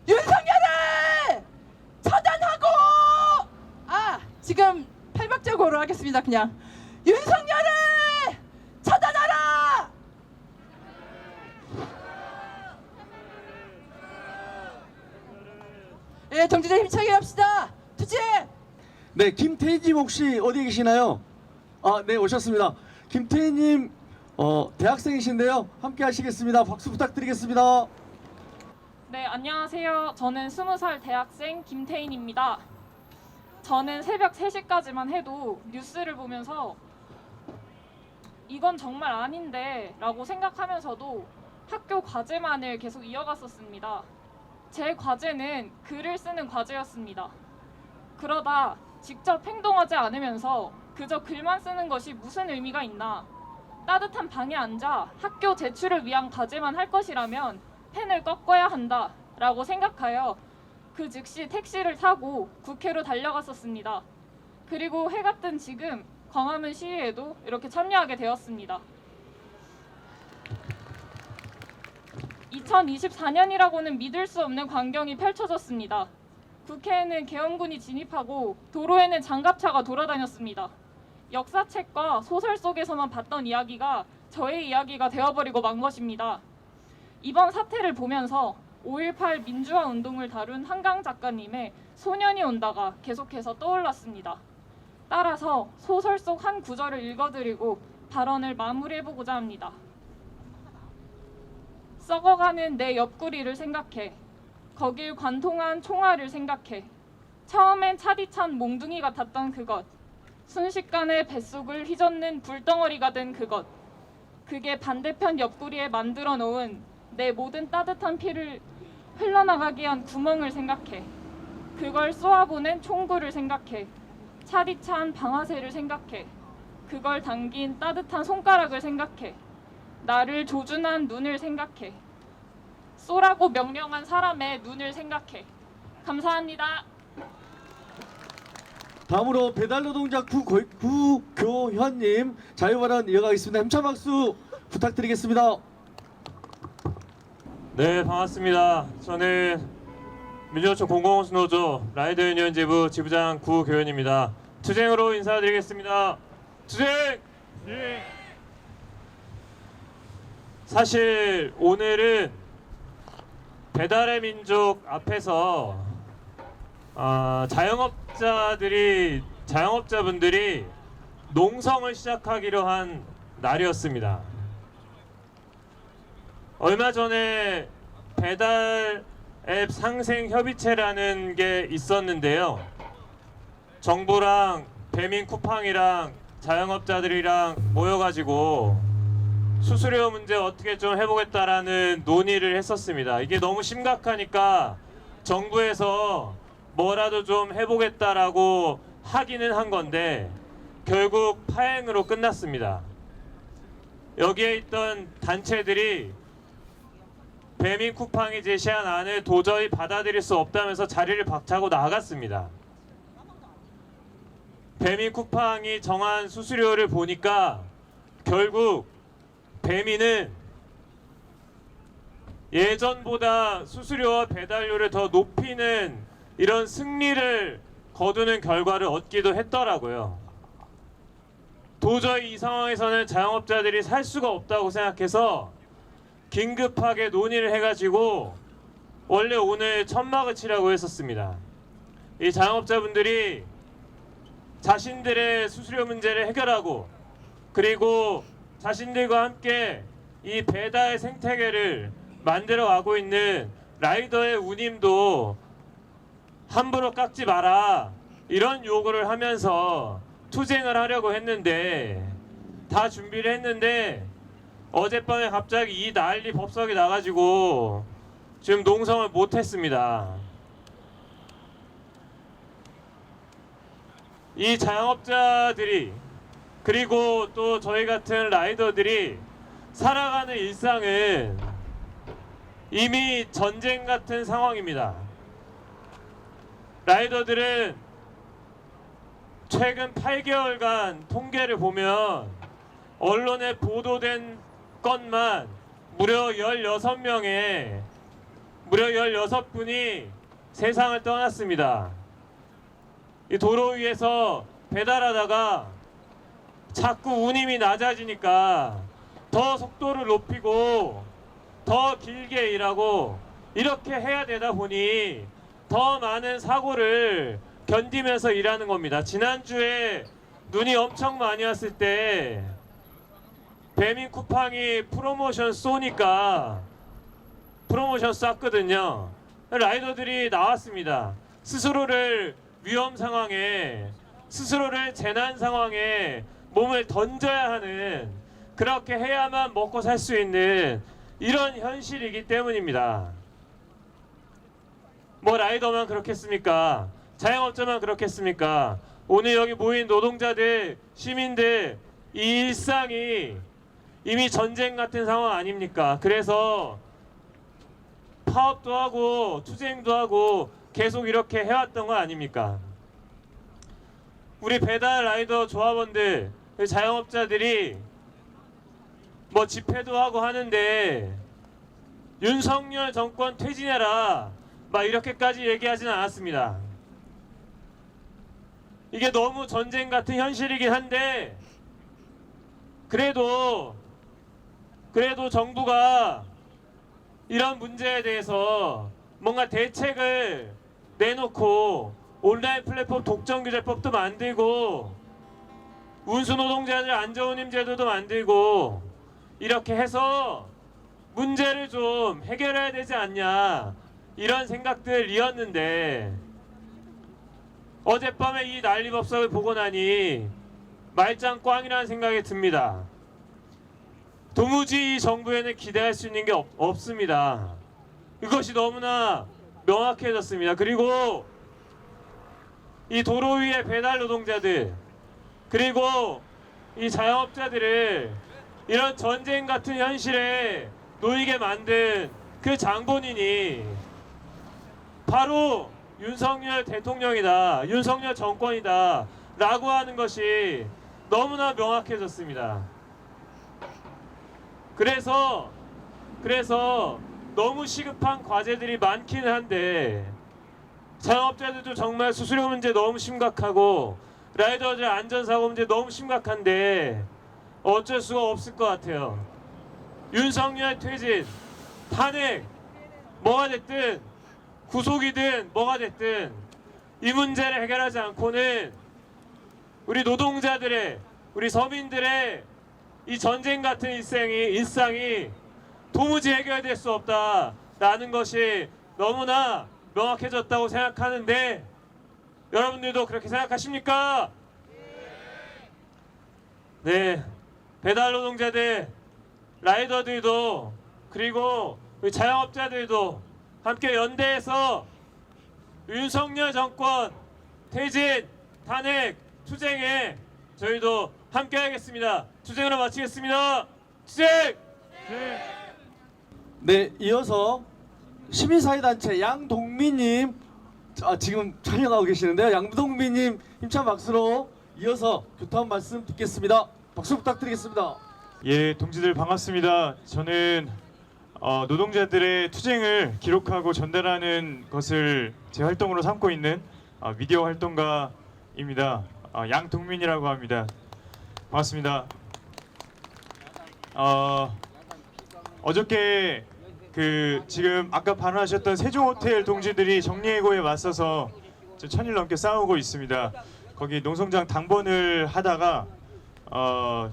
윤석열을 처단하고, 지금 8박자 구호로 하겠습니다. 그냥 윤석열을 처단하라. 예, 동지들 힘차게 갑시다. 투쟁. 네, 김태희님 혹시 어디 계시나요? 네, 오셨습니다. 김태희님 대학생이신데요. 함께 하시겠습니다. 박수 부탁드리겠습니다. 네, 안녕하세요. 저는 20살 대학생 김태인입니다. 저는 새벽 3시까지만 해도 뉴스를 보면서 이건 정말 아닌데 라고 생각하면서도 학교 과제만을 계속 이어갔었습니다. 제 과제는 글을 쓰는 과제였습니다. 그러다 직접 행동하지 않으면서 그저 글만 쓰는 것이 무슨 의미가 있나, 따뜻한 방에 앉아 학교 제출을 위한 과제만 할 것이라면 펜을 꺾어야 한다 라고 생각하여 그 즉시 택시를 타고 국회로 달려갔었습니다. 그리고 해가 뜬 지금 광화문 시위에도 이렇게 참여하게 되었습니다. 2024년이라고는 믿을 수 없는 광경이 펼쳐졌습니다. 국회에는 계엄군이 진입하고 도로에는 장갑차가 돌아다녔습니다. 역사책과 소설 속에서만 봤던 이야기가 저의 이야기가 되어버리고 만 것입니다. 이번 사태를 보면서 5.18 민주화 운동을 다룬 한강 작가님의 소년이 온다가 계속해서 떠올랐습니다. 따라서 소설 속 한 구절을 읽어드리고 발언을 마무리해보고자 합니다. 썩어가는 내 옆구리를 생각해. 거길 관통한 총알을 생각해. 처음엔 차디찬 몽둥이 같았던 그것. 순식간에 뱃속을 휘젓는 불덩어리가 된 그것. 그게 반대편 옆구리에 만들어 놓은 내 모든 따뜻한 피를 흘러나가게 한 구멍을 생각해. 그걸 쏘아보낸 총구를 생각해. 차디찬 방아쇠를 생각해. 그걸 당긴 따뜻한 손가락을 생각해. 나를 조준한 눈을 생각해. 쏘라고 명령한 사람의 눈을 생각해. 감사합니다. 다음으로 배달노동자 구교현님 자유발언 이어가겠습니다. 힘찬 박수 부탁드리겠습니다. 네, 반갑습니다. 저는 민주노총 공공운수노조 라이더 유니언 지부 지부장 구교현입니다. 투쟁으로 인사드리겠습니다. 투쟁! 사실 오늘은 배달의 민족 앞에서 자영업자분들이 농성을 시작하기로 한 날이었습니다. 얼마 전에 배달 앱 상생 협의체라는 게 있었는데요. 정부랑 배민 쿠팡이랑 자영업자들이랑 모여가지고 수수료 문제 어떻게 좀 해보겠다라는 논의를 했었습니다. 이게 너무 심각하니까 정부에서 뭐라도 좀 해보겠다라고 하기는 한 건데 결국 파행으로 끝났습니다. 여기에 있던 단체들이 배민 쿠팡이 제시한 안을 도저히 받아들일 수 없다면서 자리를 박차고 나갔습니다. 배민 쿠팡이 정한 수수료를 보니까 결국 배민은 예전보다 수수료와 배달료를 더 높이는 이런 승리를 거두는 결과를 얻기도 했더라고요. 도저히 이 상황에서는 자영업자들이 살 수가 없다고 생각해서 긴급하게 논의를 해가지고 원래 오늘 천막을 치라고 했었습니다. 이 자영업자분들이 자신들의 수수료 문제를 해결하고 그리고 자신들과 함께 이 배달 생태계를 만들어가고 있는 라이더의 운임도 함부로 깎지 마라 이런 요구를 하면서 투쟁을 하려고 했는데 다 준비를 했는데 어젯밤에 갑자기 이 난리 법석이 나가지고 지금 농성을 못했습니다. 이 자영업자들이 그리고 또 저희 같은 라이더들이 살아가는 일상은 이미 전쟁 같은 상황입니다. 라이더들은 최근 8개월간 통계를 보면 언론에 보도된 건만 무려 16분이 세상을 떠났습니다. 이 도로 위에서 배달하다가 자꾸 운임이 낮아지니까 더 속도를 높이고 더 길게 일하고 이렇게 해야 되다 보니 더 많은 사고를 견디면서 일하는 겁니다. 지난주에 눈이 엄청 많이 왔을 때 배민 쿠팡이 프로모션 쏘니까 프로모션 쐈거든요. 라이더들이 나왔습니다. 스스로를 위험 상황에 스스로를 재난 상황에 몸을 던져야 하는 그렇게 해야만 먹고 살 수 있는 이런 현실이기 때문입니다. 뭐 라이더만 그렇겠습니까? 자영업자만 그렇겠습니까? 오늘 여기 모인 노동자들, 시민들 이 일상이 이미 전쟁 같은 상황 아닙니까? 그래서 파업도 하고 투쟁도 하고 계속 이렇게 해왔던 거 아닙니까? 우리 배달 라이더 조합원들, 자영업자들이 뭐 집회도 하고 하는데 윤석열 정권 퇴진해라 막 이렇게까지 얘기하진 않았습니다. 이게 너무 전쟁 같은 현실이긴 한데 그래도 정부가 이런 문제에 대해서 뭔가 대책을 내놓고 온라인 플랫폼 독점규제법도 만들고 운수노동자들 안전운임 제도도 만들고 이렇게 해서 문제를 좀 해결해야 되지 않냐 이런 생각들이었는데 어젯밤에 이 난리법석을 보고 나니 말짱 꽝이라는 생각이 듭니다. 도무지 이 정부에는 기대할 수 있는 게 없습니다. 이것이 너무나 명확해졌습니다. 그리고 이 도로 위의 배달 노동자들 그리고 이 자영업자들을 이런 전쟁 같은 현실에 놓이게 만든 그 장본인이 바로 윤석열 대통령이다, 윤석열 정권이다 라고 하는 것이 너무나 명확해졌습니다. 그래서 너무 시급한 과제들이 많긴 한데 자영업자들도 정말 수수료 문제 너무 심각하고 라이더들 안전사고 문제 너무 심각한데 어쩔 수가 없을 것 같아요. 윤석열 퇴진, 탄핵 뭐가 됐든 구속이든 뭐가 됐든 이 문제를 해결하지 않고는 우리 노동자들의 우리 서민들의 이 전쟁 같은 일상이 도무지 해결될 수 없다라는 것이 너무나 명확해졌다고 생각하는데 여러분들도 그렇게 생각하십니까? 네, 배달 노동자들, 라이더들도 그리고 우리 자영업자들도 함께 연대해서 윤석열 정권 퇴진, 탄핵, 투쟁에 저희도 함께 하겠습니다. 투쟁으로 마치겠습니다. 투쟁! 네, 이어서 시민사회단체 양동민님 지금 촬영하고 계시는데요. 양동민님 힘찬 박수로 이어서 교통한 말씀 듣겠습니다. 박수 부탁드리겠습니다. 예, 동지들 반갑습니다. 저는 노동자들의 투쟁을 기록하고 전달하는 것을 제 활동으로 삼고 있는 미디어 활동가입니다. 양동민이라고 합니다. 반갑습니다. 어저께 지금 아까 발언하셨던 세종호텔 동지들이 정리해고에 맞서서 1000일 넘게 싸우고 있습니다. 거기 농성장 당번을 하다가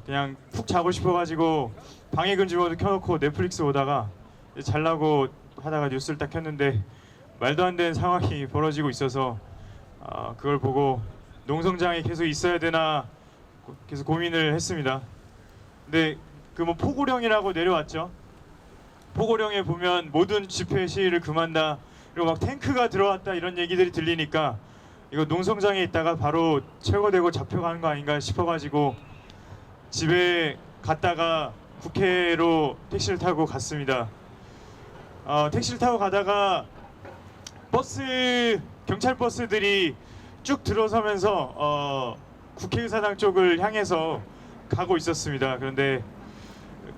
그냥 푹 자고 싶어가지고 방해금지 모드 켜놓고 넷플릭스 보다가 잘라고 하다가 뉴스를 딱 켰는데 말도 안 되는 상황이 벌어지고 있어서 그걸 보고 농성장에 계속 있어야 되나 계속 고민을 했습니다. 근데 뭐 포고령이라고 내려왔죠. 포고령에 보면 모든 집회 시위를 금한다, 그리고 막 탱크가 들어왔다 이런 얘기들이 들리니까 이거 농성장에 있다가 바로 철거되고 잡혀가는 거 아닌가 싶어가지고 집에 갔다가 국회로 택시를 타고 갔습니다. 택시를 타고 가다가 경찰 버스들이 쭉 들어서면서 국회의사당 쪽을 향해서 가고 있었습니다. 그런데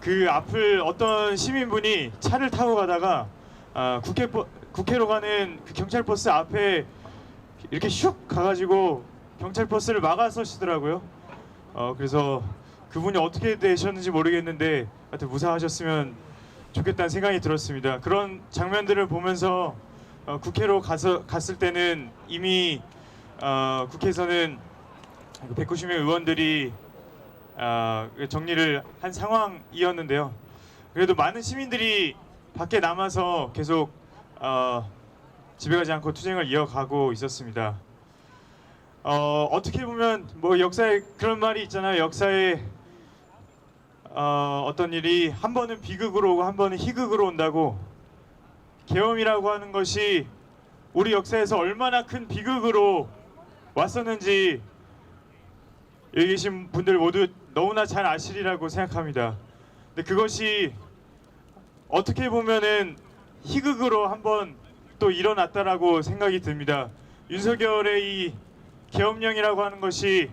그 앞을 어떤 시민분이 차를 타고 가다가 국회로 가는 그 경찰 버스 앞에 이렇게 슉 가가지고 경찰 버스를 막아서시더라고요. 그래서 그분이 어떻게 되셨는지 모르겠는데 하여튼 무사하셨으면 좋겠다는 생각이 들었습니다. 그런 장면들을 보면서 국회로 갔을 때는 이미 국회에서는 190명 의원들이 정리를 한 상황이었는데요. 그래도 많은 시민들이 밖에 남아서 계속 집에 가지 않고 투쟁을 이어가고 있었습니다. 어떻게 보면 뭐 역사에 그런 말이 있잖아요. 역사에 어떤 일이 한 번은 비극으로 오고 한 번은 희극으로 온다고. 계엄이라고 하는 것이 우리 역사에서 얼마나 큰 비극으로 왔었는지 여기 계신 분들 모두 너무나 잘 아시리라고 생각합니다. 근데 그것이 어떻게 보면은 희극으로 한번 또 일어났다라고 생각이 듭니다. 윤석열의 이 계엄령이라고 하는 것이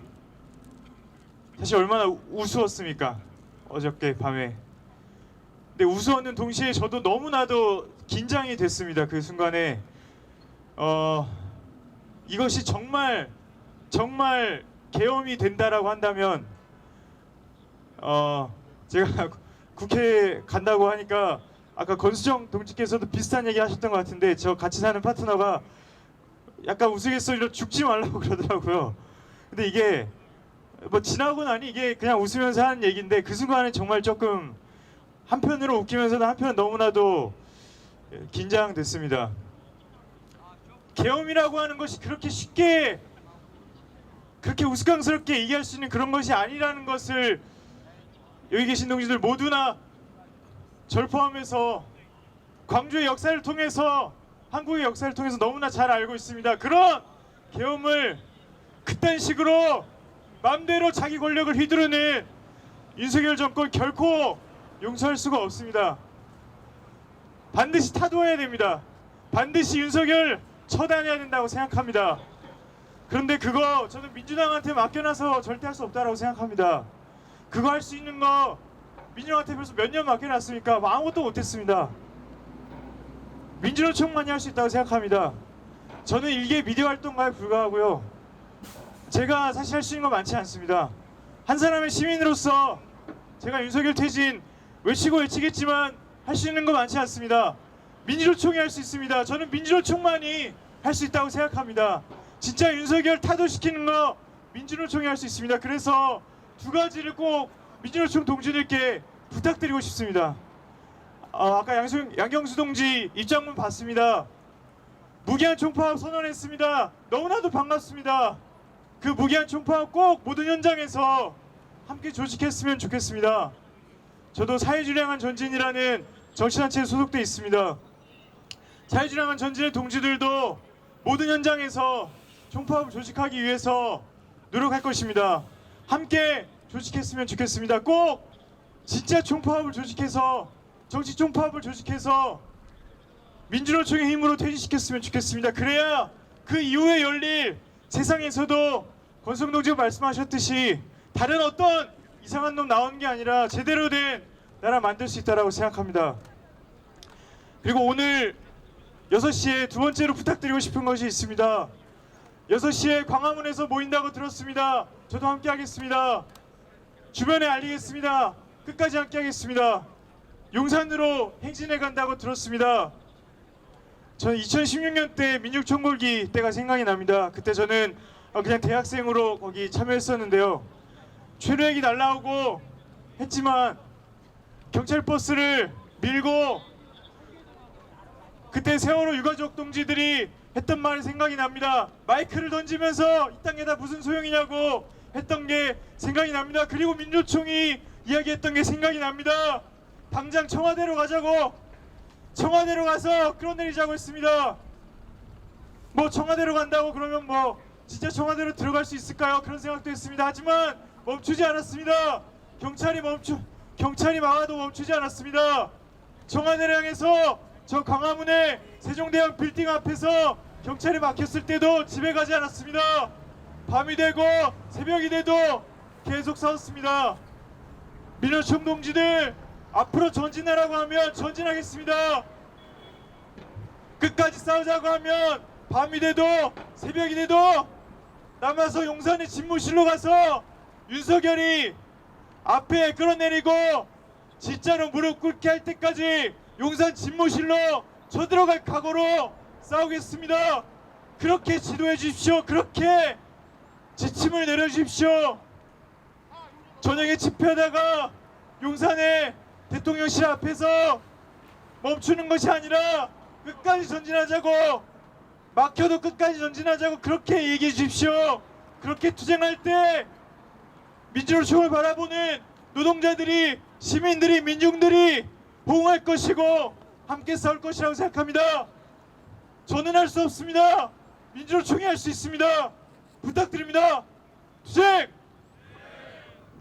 사실 얼마나 우스웠습니까? 어저께 밤에. 근데 우스웠는 동시에 저도 너무나도 긴장이 됐습니다. 그 순간에 이것이 정말 계엄이 된다라고 한다면 제가 국회에 간다고 하니까 아까 권수정 동지께서도 비슷한 얘기 하셨던 것 같은데 저 같이 사는 파트너가 약간 우스갯소리로 죽지 말라고 그러더라고요. 근데 이게 뭐 지나고 나니 이게 그냥 웃으면서 하는 얘기인데 그 순간에 정말 조금 한편으로 웃기면서도 한편 너무나도 긴장됐습니다. 계엄이라고 하는 것이 그렇게 쉽게 그렇게 우스꽝스럽게 얘기할 수 있는 그런 것이 아니라는 것을 여기 계신 동지들 모두나 절 포함해서 광주의 역사를 통해서 한국의 역사를 통해서 너무나 잘 알고 있습니다. 그런 계엄을 그딴 식으로 마음대로 자기 권력을 휘두르는 윤석열 정권 결코 용서할 수가 없습니다. 반드시 타도해야 됩니다. 반드시 윤석열 처단해야 된다고 생각합니다. 그런데 그거 저는 민주당한테 맡겨놔서 절대 할 수 없다고 생각합니다. 그거 할 수 있는 거 민주당한테 벌써 몇 년 맡겨놨습니까? 아무것도 못했습니다. 민주노총만이 할 수 있다고 생각합니다. 저는 일개 미디어 활동가에 불과하고요. 제가 사실 할 수 있는 거 많지 않습니다. 한 사람의 시민으로서 제가 윤석열 퇴진 외치겠지만 할 수 있는 거 많지 않습니다. 민주노총이 할 수 있습니다. 저는 민주노총만이 할 수 있다고 생각합니다. 진짜 윤석열 타도시키는 거 민주노총이 할 수 있습니다. 그래서 두 가지를 꼭 민주노총 동지들께 부탁드리고 싶습니다. 아까 양경수 동지 입장문 봤습니다. 무기한 총파업 선언했습니다. 너무나도 반갑습니다. 그 무기한 총파업 꼭 모든 현장에서 함께 조직했으면 좋겠습니다. 저도 사회주량한 전진이라는 정치단체에 소속돼 있습니다. 사회주량한 전진의 동지들도 모든 현장에서 총파업을 조직하기 위해서 노력할 것입니다. 함께 조직했으면 좋겠습니다. 꼭 진짜 총파업을 조직해서 정치 총파업을 조직해서 민주노총의 힘으로 퇴진시켰으면 좋겠습니다. 그래야 그 이후에 열릴 세상에서도 권성 동지가 말씀하셨듯이 다른 어떤 이상한 놈 나오는 게 아니라 제대로 된 나라 만들 수 있다고 생각합니다. 그리고 오늘 6시에 두 번째로 부탁드리고 싶은 것이 있습니다. 6시에 광화문에서 모인다고 들었습니다. 저도 함께 하겠습니다. 주변에 알리겠습니다. 끝까지 함께 하겠습니다. 용산으로 행진해 간다고 들었습니다. 저는 2016년 때 민족총궐기 때가 생각이 납니다. 그때 저는 그냥 대학생으로 거기 참여했었는데요. 최루액이 날라오고 했지만 경찰 버스를 밀고 그때 세월호 유가족 동지들이 했던 말이 생각이 납니다. 마이크를 던지면서 이 땅에다 무슨 소용이냐고 했던 게 생각이 납니다. 그리고 민주총이 이야기했던 게 생각이 납니다. 당장 청와대로 가자고, 청와대로 가서 끌어내리자고 했습니다. 뭐 청와대로 간다고 그러면 뭐 진짜 청와대로 들어갈 수 있을까요? 그런 생각도 했습니다. 하지만 멈추지 않았습니다. 경찰이 막아도 멈추지 않았습니다. 청와대를 향해서 저 광화문의 세종대왕 빌딩 앞에서 경찰이 막혔을 때도 집에 가지 않았습니다. 밤이 되고 새벽이 돼도 계속 싸웠습니다. 민주노총 동지들 앞으로 전진하라고 하면 전진하겠습니다. 끝까지 싸우자고 하면 밤이 돼도 새벽이 돼도 남아서 용산의 집무실로 가서 윤석열이 앞에 끌어내리고 진짜로 무릎 꿇게 할 때까지 용산 집무실로 쳐들어갈 각오로 싸우겠습니다. 그렇게 지도해 주십시오. 그렇게 지침을 내려주십시오. 저녁에 집회하다가 용산의 대통령실 앞에서 멈추는 것이 아니라 끝까지 전진하자고, 막혀도 끝까지 전진하자고 그렇게 얘기해 주십시오. 그렇게 투쟁할 때 민주노총을 바라보는 노동자들이, 시민들이, 민중들이 호응할 것이고 함께 싸울 것이라고 생각합니다. 저는 할 수 없습니다. 민주노총이 할 수 있습니다. 부탁드립니다. 투쟁!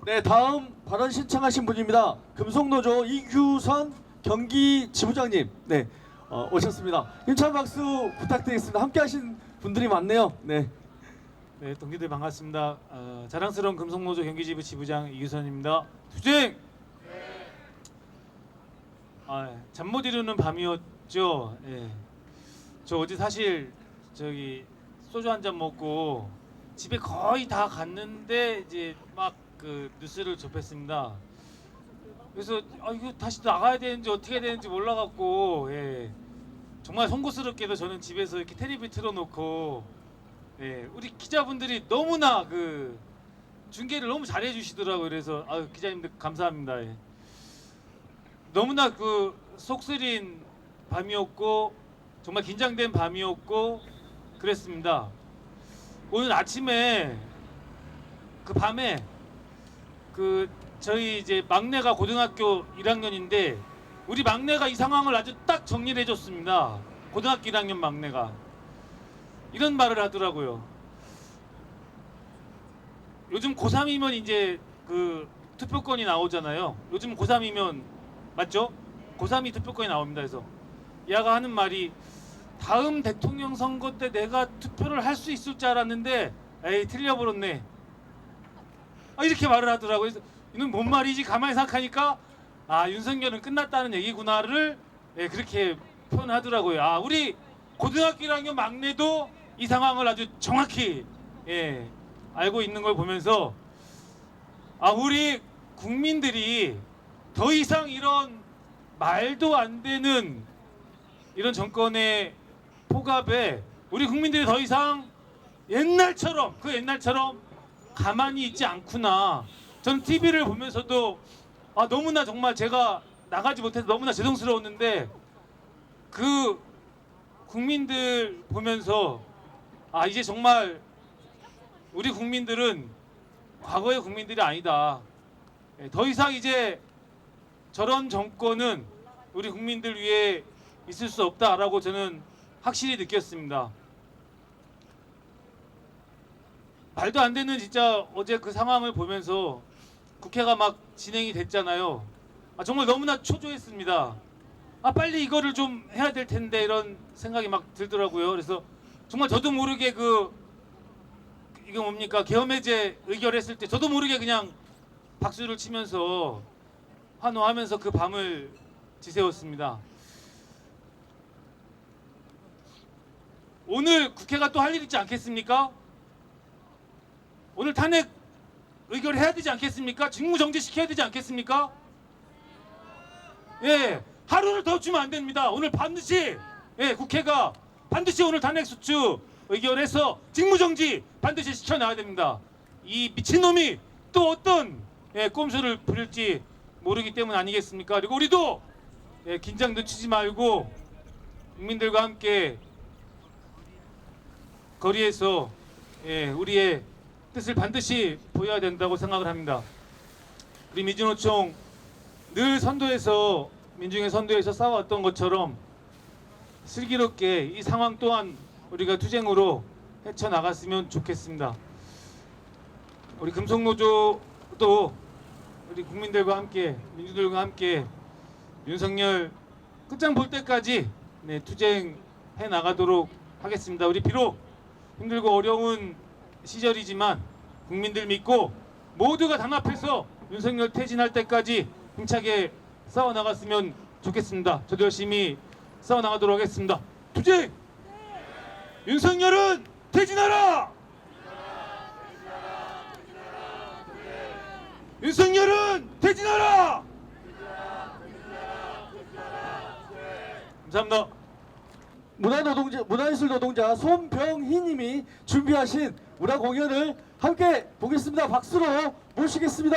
네, 다음 발언 신청하신 분입니다. 금속노조 이규선 경기 지부장님, 네, 오셨습니다. 힘찬 박수 부탁드리겠습니다. 함께하신 분들이 많네요. 네. 네, 동기들 반갑습니다. 자랑스러운 금속노조 경기지부 지부장 이규선입니다. 투쟁! 잠 못 이루는 밤이었죠. 예. 저 어제 사실 저기 소주 한 잔 먹고 집에 거의 다 갔는데 이제 막 그 뉴스를 접했습니다. 그래서 이거 다시 나가야 되는지 어떻게 해야 되는지 몰라갖고, 예. 정말 송구스럽게도 저는 집에서 이렇게 테레비 틀어놓고, 예, 우리 기자분들이 너무나 그 중계를 너무 잘해 주시더라고요. 그래서 기자님들 감사합니다. 예. 너무나 그 속쓰린 밤이었고 정말 긴장된 밤이었고 그랬습니다. 오늘 아침에 그 밤에 그 저희 이제 막내가 고등학교 1학년인데 우리 막내가 이 상황을 아주 딱 정리를 해줬습니다. 고등학교 1학년 막내가 이런 말을 하더라고요. 요즘 고3이면 이제 그 투표권이 나오잖아요. 요즘 고3이면 맞죠? 고3이 투표권이 나옵니다. 그래서 얘가 하는 말이 다음 대통령 선거 때 내가 투표를 할 수 있을 줄 알았는데 에이 틀려버렸네. 이렇게 말을 하더라고요. 그래서 이는 뭔 말이지? 가만히 생각하니까 윤석열은 끝났다는 얘기구나를 그렇게 표현하더라고요. 우리 고등학교 1학년 막내도 이 상황을 아주 정확히 알고 있는 걸 보면서 우리 국민들이 더 이상 이런 말도 안 되는 이런 정권의 포갑에 우리 국민들이 더 이상 옛날처럼 가만히 있지 않구나. 전 TV를 보면서도 너무나 정말 제가 나가지 못해서 너무나 죄송스러웠는데 그 국민들 보면서 이제 정말 우리 국민들은 과거의 국민들이 아니다. 더 이상 이제 저런 정권은 우리 국민들 위해 있을 수 없다라고 저는 확실히 느꼈습니다. 말도 안 되는 진짜 어제 그 상황을 보면서 국회가 막 진행이 됐잖아요. 정말 너무나 초조했습니다. 빨리 이거를 좀 해야 될 텐데 이런 생각이 막 들더라고요. 그래서 정말 저도 모르게 이게 뭡니까 계엄해제 의결했을 때 저도 모르게 그냥 박수를 치면서 환호하면서 그 밤을 지새웠습니다. 오늘 국회가 또 할 일 있지 않겠습니까? 오늘 탄핵 의결해야 되지 않겠습니까? 직무정지 시켜야 되지 않겠습니까? 예, 하루를 더 주면 안 됩니다. 오늘 반드시 국회가 반드시 오늘 탄핵 수추 의결해서 직무정지 반드시 시켜놔야 됩니다. 이 미친놈이 또 어떤 꼼수를 부릴지 모르기 때문 아니겠습니까? 그리고 우리도 긴장 늦추지 말고 국민들과 함께 거리에서 우리의 뜻을 반드시 보여야 된다고 생각을 합니다. 우리 민주노총 늘 선도에서 민중의 선도에서 싸워왔던 것처럼 슬기롭게 이 상황 또한 우리가 투쟁으로 헤쳐나갔으면 좋겠습니다. 우리 금속노조도 우리 국민들과 함께 민주들과 함께 윤석열 끝장 볼 때까지 투쟁해 나가도록 하겠습니다. 우리 비록 힘들고 어려운 시절이지만 국민들 믿고 모두가 단합해서 윤석열 퇴진할 때까지 힘차게 싸워나갔으면 좋겠습니다. 저도 열심히 싸워나가도록 하겠습니다. 투쟁! 윤석열은 퇴진하라! 윤석열은 퇴진하라! 감사합니다. 문화예술 노동자 손병희님이 준비하신 문화 공연을 함께 보겠습니다. 박수로 모시겠습니다.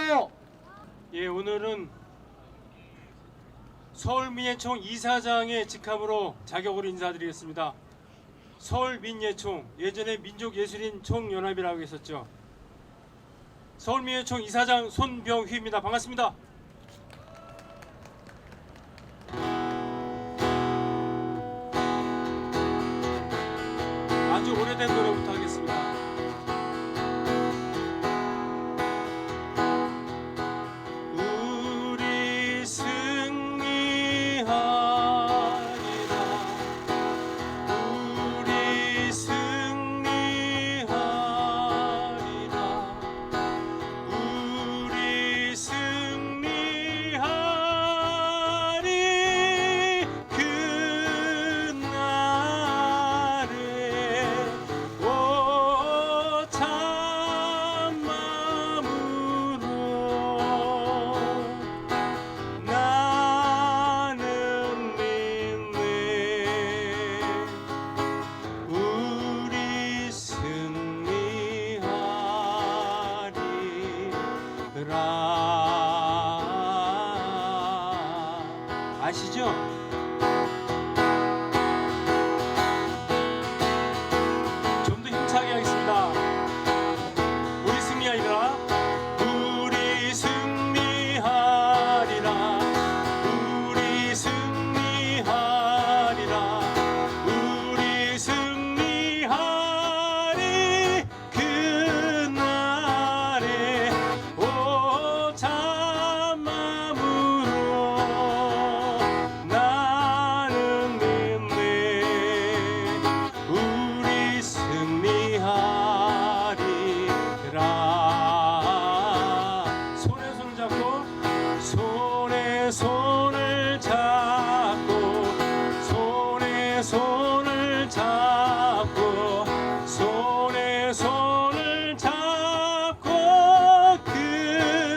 예, 오늘은 서울민예총 이사장의 직함으로 자격으로 인사드리겠습니다. 서울민예총, 예전에 민족예술인 총연합이라고 했었죠. 서울민예총 이사장 손병휘입니다. 반갑습니다. 아주 오래된 노래부터 하겠습니다. 우리 승리하리라, 우리 승리하리라, 우리 승리하리. 그날에 오찬 마음으로 나는 믿네. 우리 승리하리라. 아시죠? 좀 더 힘차게 하겠습니다. 우리 승리하리라. 우리 승리하리라. 우리 승리하리라. 우리 승리하리. 그날에 오찬 마음으로 나는 믿네. 우리 승리하리라. 손에 손을 잡고, 손에 손을 잡고, 손에 손을 잡고, 손에 손을 잡고.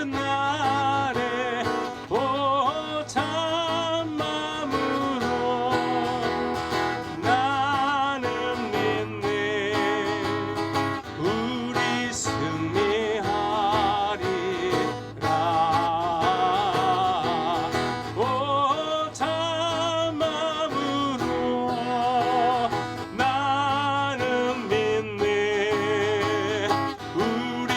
그날에 오찬 마음으로 나는 믿네. 우리 승리하리라. 오찬 마음으로 나는 믿네. 우리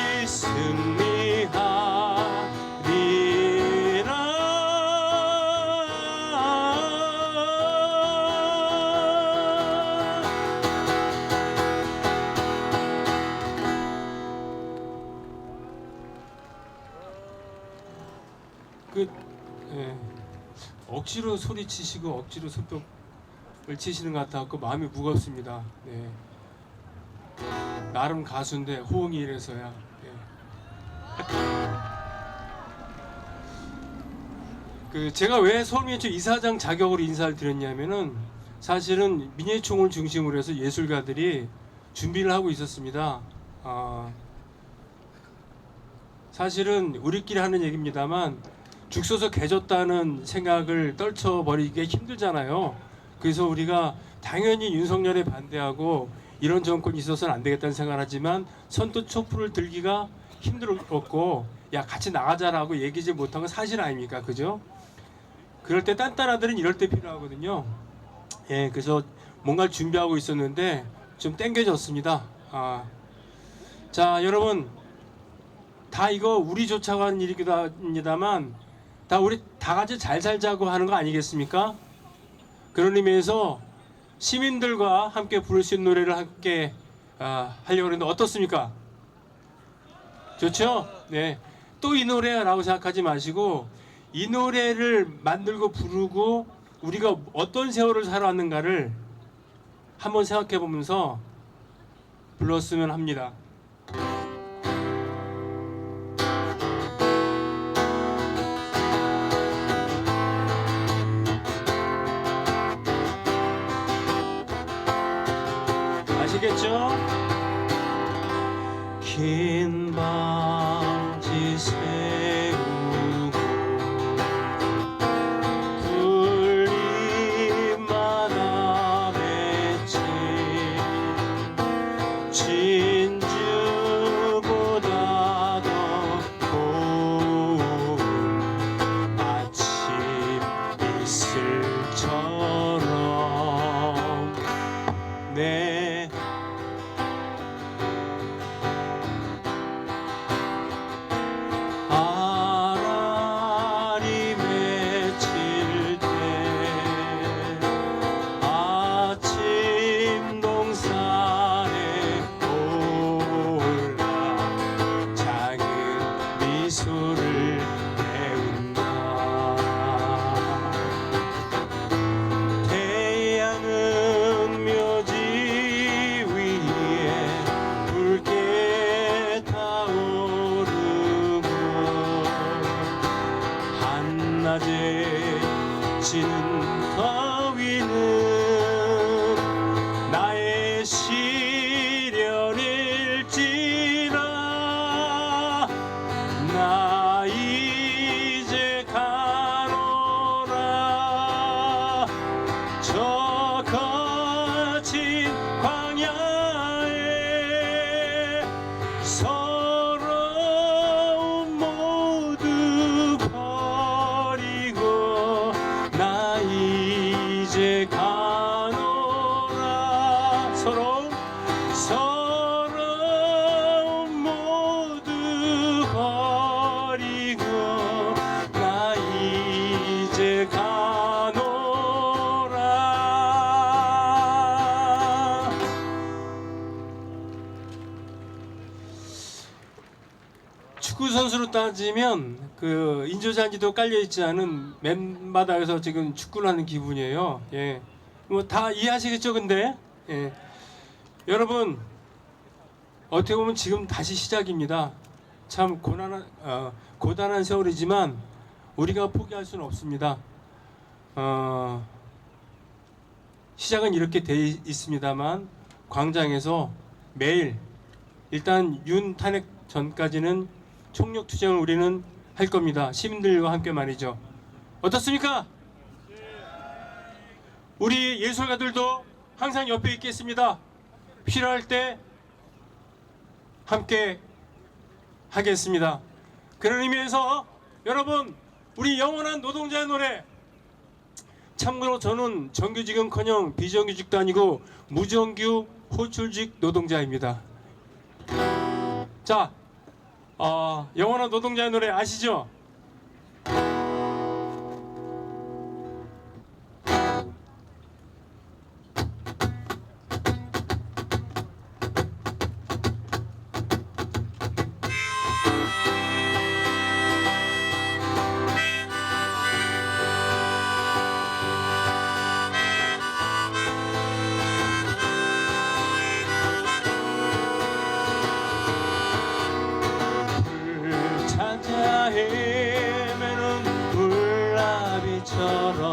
억지로 소리치시고 억지로 손뼉을 치시는 것 같아서 마음이 무겁습니다. 네. 나름 가수인데 호응이 이래서야. 제가 왜 서울민예총 이사장 자격으로 인사를 드렸냐면은 사실은 민예총을 중심으로 해서 예술가들이 준비를 하고 있었습니다. 사실은 우리끼리 하는 얘기입니다만 죽 서서 개졌다는 생각을 떨쳐버리기 힘들잖아요. 그래서 우리가 당연히 윤석열에 반대하고 이런 정권이 있어서는 안 되겠다는 생각을 하지만 선뜻 촛불을 들기가 힘들었고, 야 같이 나가자라고 얘기지 못한 건 사실 아닙니까? 그죠? 그럴 때 딴따라들은 이럴 때 필요하거든요. 예, 그래서 뭔가를 준비하고 있었는데 좀 땡겨졌습니다. 자, 여러분 다 이거 우리 좋자고 하는 일이기도 합니다만 다 우리 다 같이 잘 살자고 하는 거 아니겠습니까? 그런 의미에서 시민들과 함께 부를 수 있는 노래를 함께 하려고 했는데 어떻습니까? 좋죠? 네. 또 이 노래라고 생각하지 마시고 이 노래를 만들고 부르고 우리가 어떤 세월을 살아왔는가를 한번 생각해 보면서 불렀으면 합니다. 아시겠죠? 긴 방지 세우고 굴림마다 맺힌 진주보다 더 고운 아침 이슬처럼 내 낮에 지는 더위는 나의 시련일지라 나 이제 가노라 저 거친 광야에 서러움 모두 버리고 나 이제 가노라 서러움 모두 버리고 나 이제 가노라. 축구 선수로 따지면 그 인조잔디도 깔려 있지 않은 맨바닥에서 지금 축구를 하는 기분이에요. 예, 뭐 다 이해하시겠죠, 근데 예. 여러분 어떻게 보면 지금 다시 시작입니다. 참 고단한 세월이지만 우리가 포기할 수는 없습니다. 시작은 이렇게 돼 있습니다만 광장에서 매일 일단 윤 탄핵 전까지는 총력 투쟁을 우리는 할 겁니다. 시민들과 함께 말이죠. 어떻습니까? 우리 예술가들도 항상 옆에 있겠습니다. 필요할 때 함께 하겠습니다. 그런 의미에서 여러분 우리 영원한 노동자의 노래, 참고로 저는 정규직은커녕 비정규직도 아니고 무정규 호출직 노동자입니다. 자, 영원한 노동자의 노래 아시죠? 찾아 헤매는 불나비처럼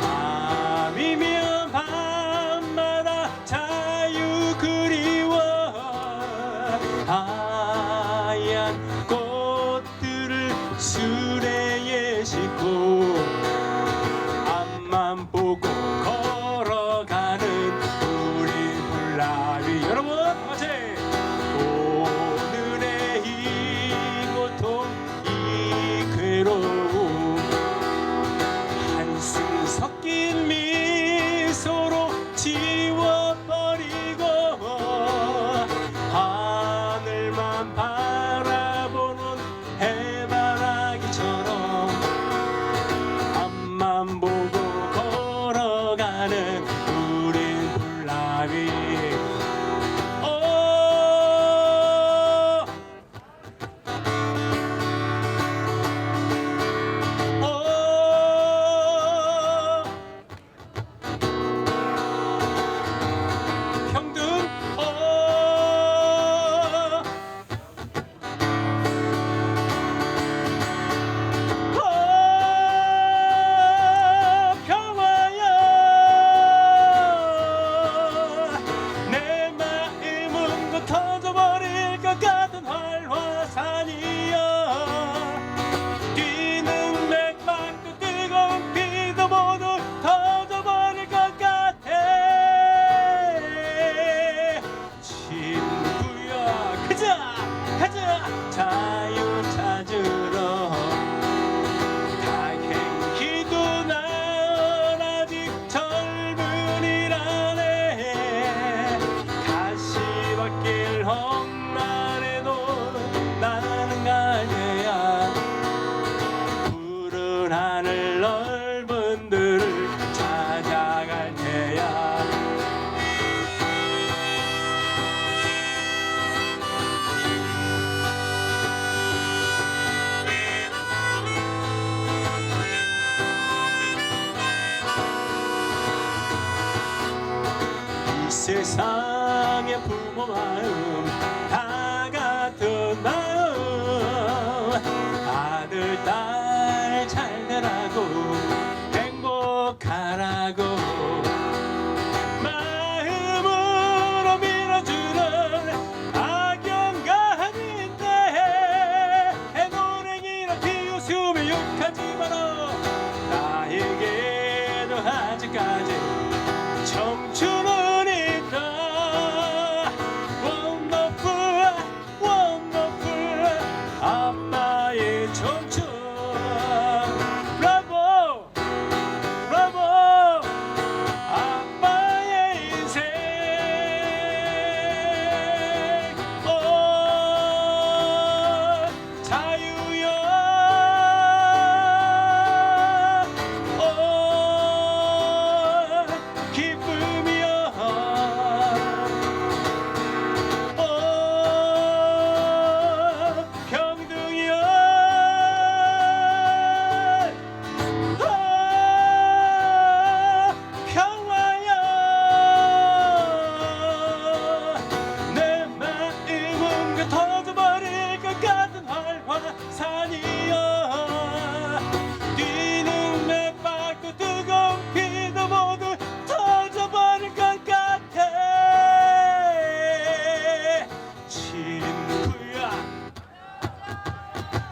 밤이면 밤마다 자유 그리워 하얀 꽃들을 수레에 싣고 앞만 보고 걸어가는 우리 불나비 여러분 같이 한숨 섞인 미소로 지워버리고 하늘만 바라보는 해바라기처럼 앞만 보고 걸어가는 우린 불나비. 터져버릴 것 같은 활화산이여 뛰는 맥박도 뜨거운 피도 모두 터져버릴 것 같아 친구야 가자 자유 찾으러 다행히도 난 아직 젊은이라네 가시밭길 험난해도 나는 갈 테야 푸른 하늘 넓은 들을 찾아갈 테야 이 세상의 부모 마음 다 같은 마음 아들 딸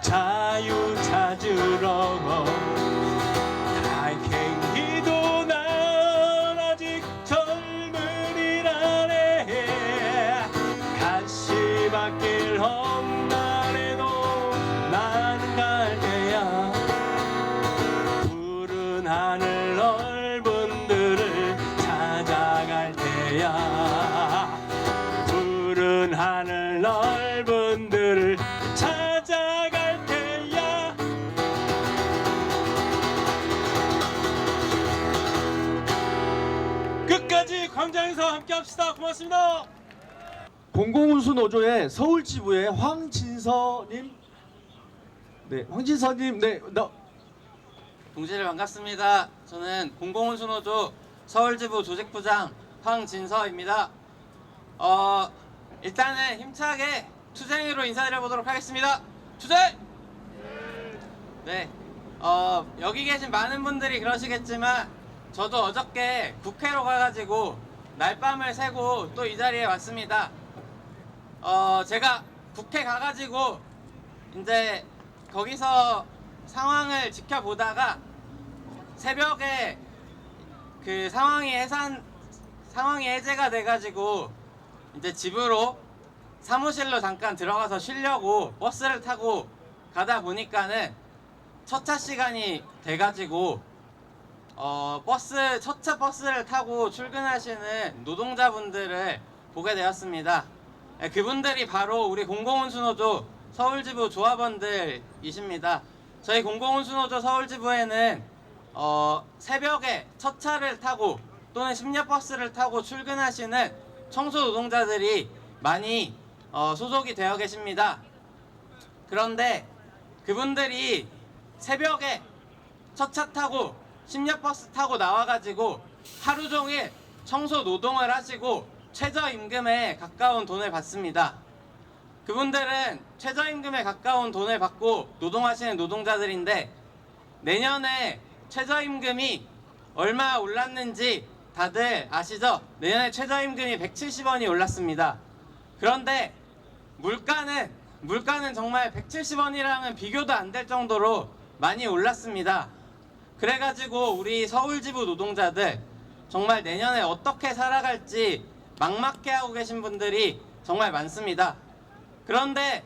자유 찾으러 달팽이도 난 아직 젊으리라네 가시밭길 험난해도 나는 갈 때야 푸른 하늘 넓은 들을 찾아갈 때야 푸른 하늘 넓은 들을 찾아갈 때야. 끝까지 광장에서 함께합시다. 고맙습니다. 공공운수노조의 서울지부의 황진서님. 네, 황진서님. 네, 동지들 반갑습니다. 저는 공공운수노조 서울지부 조직부장 황진서입니다. 일단은 힘차게 투쟁으로 인사드려보도록 하겠습니다. 투쟁! 네, 여기 계신 많은 분들이 그러시겠지만 저도 어저께 국회로 가가지고 날밤을 새고 또 이 자리에 왔습니다. 제가 국회 가가지고 이제 거기서 상황을 지켜보다가 새벽에 그 상황이 해제가 돼가지고 이제 집으로 사무실로 잠깐 들어가서 쉬려고 버스를 타고 가다 보니까는 첫차 시간이 돼가지고 첫차 버스를 타고 출근하시는 노동자분들을 보게 되었습니다. 그분들이 바로 우리 공공운수노조 서울지부 조합원들이십니다. 저희 공공운수노조 서울지부에는 새벽에 첫차를 타고 또는 심야버스를 타고 출근하시는 청소노동자들이 많이 소속이 되어 계십니다. 그런데 그분들이 새벽에 첫차 타고 심야버스 타고 나와가지고 하루 종일 청소노동을 하시고 최저임금에 가까운 돈을 받습니다. 그분들은 최저임금에 가까운 돈을 받고 노동하시는 노동자들인데 내년에 최저임금이 얼마 올랐는지 다들 아시죠? 내년에 최저임금이 170원이 올랐습니다. 그런데 물가는 정말 170원이랑은 비교도 안 될 정도로 많이 올랐습니다. 그래가지고 우리 서울지부 노동자들 정말 내년에 어떻게 살아갈지 막막해 하고 계신 분들이 정말 많습니다. 그런데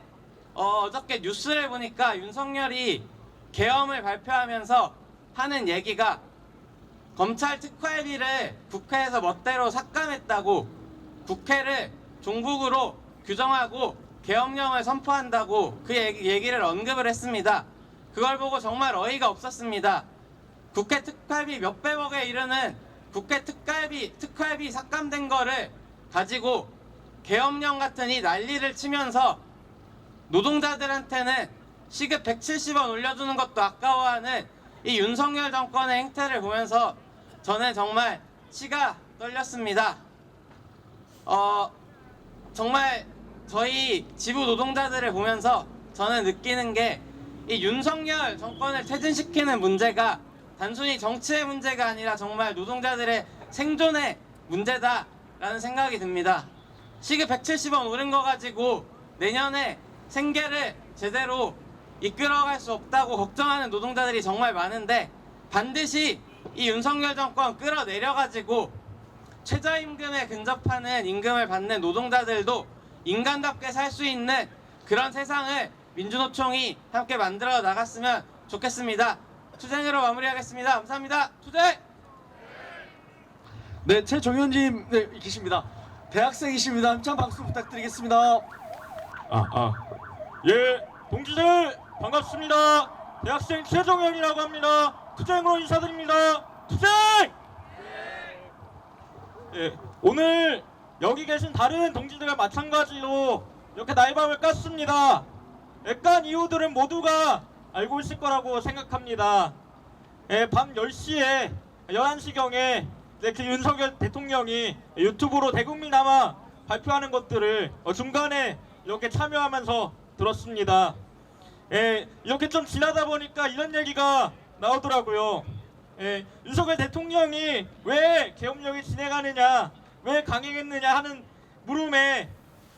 어저께 뉴스를 보니까 윤석열이 계엄을 발표하면서 하는 얘기가 검찰 특활비를 국회에서 멋대로 삭감했다고 국회를 종북으로 규정하고 계엄령을 선포한다고 그 얘기를 언급을 했습니다. 그걸 보고 정말 어이가 없었습니다. 국회 특활비 몇백억에 이르는 국회 특활비 삭감된 거를 가지고 계엄령 같은 이 난리를 치면서 노동자들한테는 시급 170원 올려주는 것도 아까워하는 이 윤석열 정권의 행태를 보면서 저는 정말 치가 떨렸습니다. 정말 저희 지부 노동자들을 보면서 저는 느끼는 게 이 윤석열 정권을 퇴진시키는 문제가 단순히 정치의 문제가 아니라 정말 노동자들의 생존의 문제다라는 생각이 듭니다. 시급 170원 오른 거 가지고 내년에 생계를 제대로 이끌어갈 수 없다고 걱정하는 노동자들이 정말 많은데 반드시 이 윤석열 정권 끌어내려가지고 최저임금에 근접하는 임금을 받는 노동자들도 인간답게 살 수 있는 그런 세상을 민주노총이 함께 만들어 나갔으면 좋겠습니다. 투쟁으로 마무리하겠습니다. 감사합니다. 투쟁! 네, 최종현님 네, 계십니다. 대학생이십니다. 한참 박수 부탁드리겠습니다. 예, 동지들 반갑습니다. 대학생 최종현이라고 합니다. 투쟁으로 인사드립니다. 투쟁! 예, 오늘 여기 계신 다른 동지들과 마찬가지로 이렇게 날밤을 깠습니다. 깐 이유들은 모두가 알고 있을 거라고 생각합니다. 밤 10시에 11시경에 그 윤석열 대통령이 유튜브로 대국민남아 발표하는 것들을 중간에 이렇게 참여하면서 들었습니다. 이렇게 좀 지나다 보니까 이런 얘기가 나오더라고요. 윤석열 대통령이 왜 계엄령이 진행하느냐, 왜 강행했느냐 하는 물음에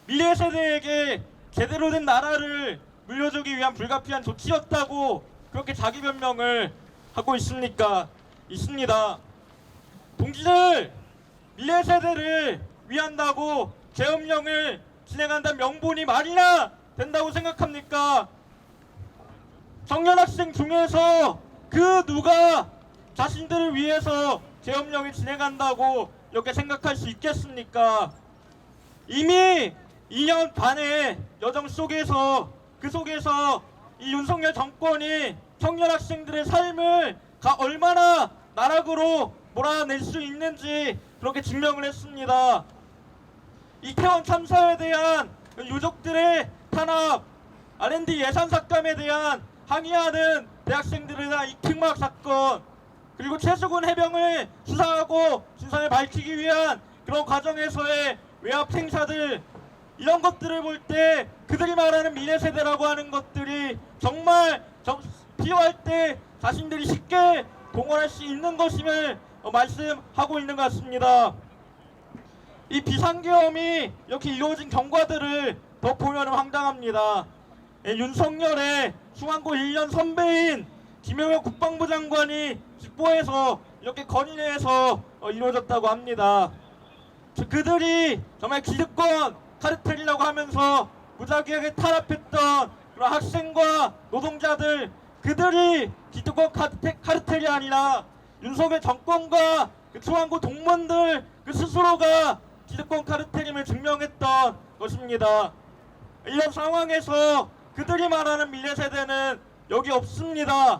미래 세대에게 제대로 된 나라를 물려주기 위한 불가피한 조치였다고 그렇게 자기 변명을 하고 있습니다. 동지들, 미래 세대를 위한다고 계엄령을 진행한다는 명분이 말이나 된다고 생각합니까? 청년 학생 중에서 그 누가 자신들을 위해서 계엄령을 진행한다고 이렇게 생각할 수 있겠습니까? 이미 2년 반의 여정 속에서 이 윤석열 정권이 청년 학생들의 삶을 얼마나 나락으로 몰아낼 수 있는지 그렇게 증명을 했습니다. 이태원 참사에 대한 유족들의 탄압, R&D 예산 삭감에 대한 항의하는 대학생들에 대한 이특막 사건, 그리고 최수근 해병을 수사하고 진상을 밝히기 위한 그런 과정에서의 외압 행사들, 이런 것들을 볼 때 그들이 말하는 미래 세대라고 하는 것들이 정말 필요할 때 자신들이 쉽게 동원할 수 있는 것임을 말씀하고 있는 것 같습니다. 이 비상계엄이 이렇게 이루어진 경과들을 더 보면 황당합니다. 윤석열의 중앙고 1년 선배인 김영혁 국방부 장관이 직보해서 이렇게 건의해서 이루어졌다고 합니다. 그들이 정말 기득권 카르텔이라고 하면서 무작위하게 탄압했던 그런 학생과 노동자들, 그들이 기득권 카르텔이 아니라 윤석열 정권과 그 중앙고 동문들 그 스스로가 기득권 카르텔임을 증명했던 것입니다. 이런 상황에서 그들이 말하는 미래 세대는 여기 없습니다.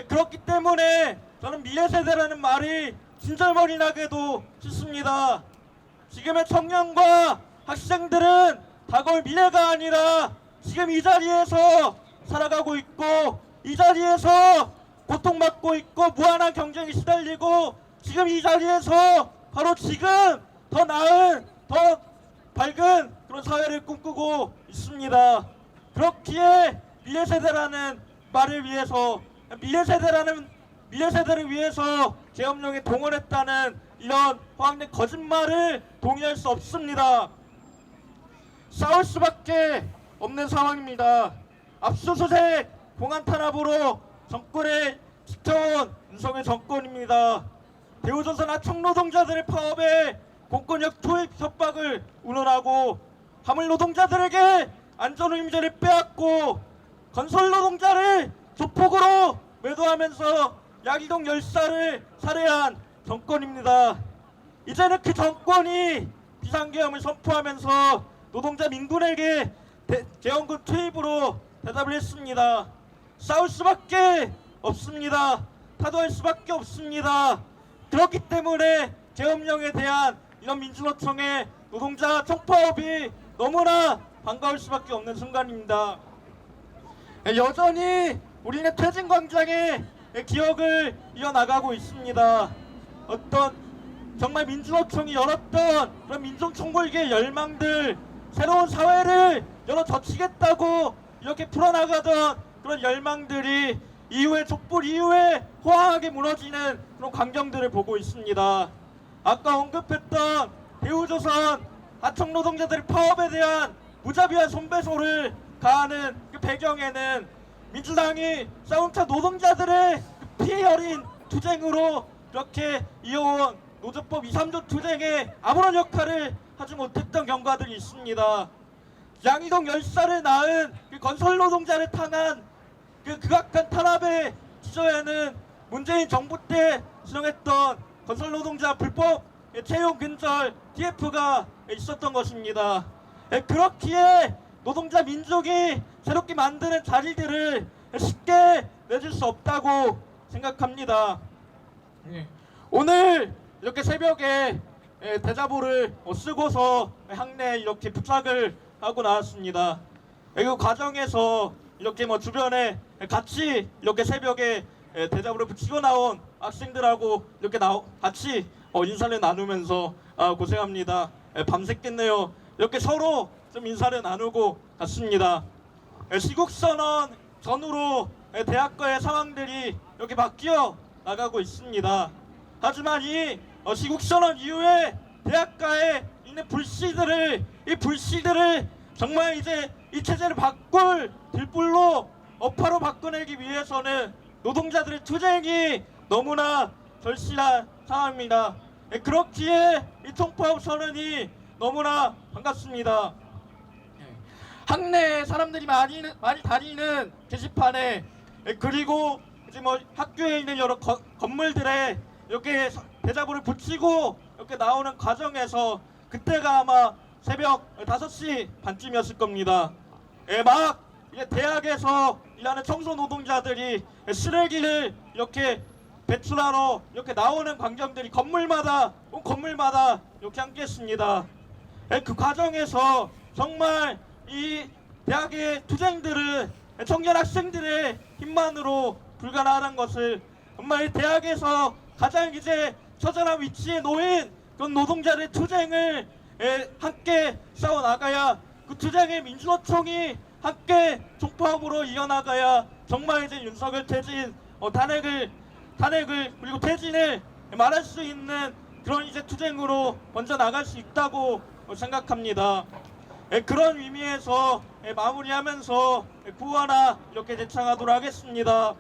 그렇기 때문에 저는 미래 세대라는 말이 진절머리 나게도 싫습니다. 지금의 청년과 학생들은 다가올 미래가 아니라 지금 이 자리에서 살아가고 있고, 이 자리에서 고통받고 있고, 무한한 경쟁에 시달리고, 지금 이 자리에서 바로 지금 더 나은, 더 밝은 그런 사회를 꿈꾸고 있습니다. 그렇기에 미래 세대라는 말을 위해서, 미래 세대를 위해서 계엄령에 동원했다는 이런 허황된 거짓말을 동의할 수 없습니다. 싸울 수밖에 없는 상황입니다. 압수수색, 공안 탄압으로 정권에 지켜온 윤석열 정권입니다. 대우조선 하청 노동자들의 파업에 공권력 투입 협박을 운운하고, 화물 노동자들에게 안전의무제를 빼앗고, 건설 노동자를 조폭으로 매도하면서 야기동 열사를 살해한 정권입니다. 이제는 그 정권이 비상계엄을 선포하면서 노동자 민군에게 계엄군 투입으로 대답을 했습니다. 싸울 수밖에 없습니다. 타도할 수밖에 없습니다. 그렇기 때문에 계엄령에 대한 이런 민주노총의 노동자 총파업이 너무나 반가울 수밖에 없는 순간입니다. 여전히 우리는 퇴진광장의 기억을 이어나가고 있습니다. 어떤 정말 민주노총이 열었던 그런 민족총궐기의 열망들, 새로운 사회를 열어 젖히겠다고 이렇게 풀어나가던 그런 열망들이 이후에 촛불 이후에 호황하게 무너지는 그런 광경들을 보고 있습니다. 아까 언급했던 대우조선 하청 노동자들의 파업에 대한 무자비한 손배소를 가하는 그 배경에는 민주당이 싸움차 노동자들의 피해 어린 투쟁으로 이렇게 이어온 노조법 2, 3조 투쟁에 아무런 역할을 하지 못했던 경과들이 있습니다. 양이동 열사를 낳은 그 건설 노동자를 탄한 그 극악한 탄압의 기저에는 문재인 정부 때 진행했던 건설 노동자 불법 채용 근절 TF가 있었던 것입니다. 그렇기에 노동자 민족이 새롭게 만드는 자리들을 쉽게 내줄 수 없다고 생각합니다. 오늘 이렇게 새벽에 대자보를 쓰고서 항내에 이렇게 부착을 하고 나왔습니다. 그 과정에서 이렇게 주변에 같이 이렇게 새벽에 대자보를 붙이고 나온 학생들하고 이렇게 같이 인사를 나누면서 고생합니다. 밤새겠네요. 이렇게 서로 좀 인사를 나누고 갔습니다. 시국선언 전후로 대학가의 상황들이 이렇게 바뀌어 나가고 있습니다. 하지만 이 시국선언 이후에 대학가에 있는 불씨들을 정말 이제 이 체제를 바꿀 촛불로 업화로 바꿔내기 위해서는 노동자들의 투쟁이 너무나 절실한 상황입니다. 그렇기에 이 총파업 선언이 너무나 반갑습니다. 학내에 사람들이 많이 다니는 게시판에 그리고 이제 뭐 학교에 있는 여러 건물들에 이렇게 대자보를 붙이고 이렇게 나오는 과정에서 그때가 아마 새벽 5시 반쯤이었을 겁니다. 막 이제 대학에서 일하는 청소 노동자들이 쓰레기를 이렇게 배출하러 이렇게 나오는 광경들이 건물마다 이렇게 함께했습니다. 그 과정에서 정말 이 대학의 투쟁들은 청년 학생들의 힘만으로 불가능한 것을 정말 대학에서 가장 이제 처절한 위치에 놓인 그런 노동자들의 투쟁을 함께 싸워 나가야 그 투쟁의 민주노총이 함께 총파업으로 이어나가야 정말 이제 윤석열 퇴진 탄핵을 그리고 퇴진을 말할 수 있는 그런 이제 투쟁으로 먼저 나갈 수 있다고 생각합니다. 그런 의미에서 마무리하면서 구호 하나 이렇게 제창하도록 하겠습니다.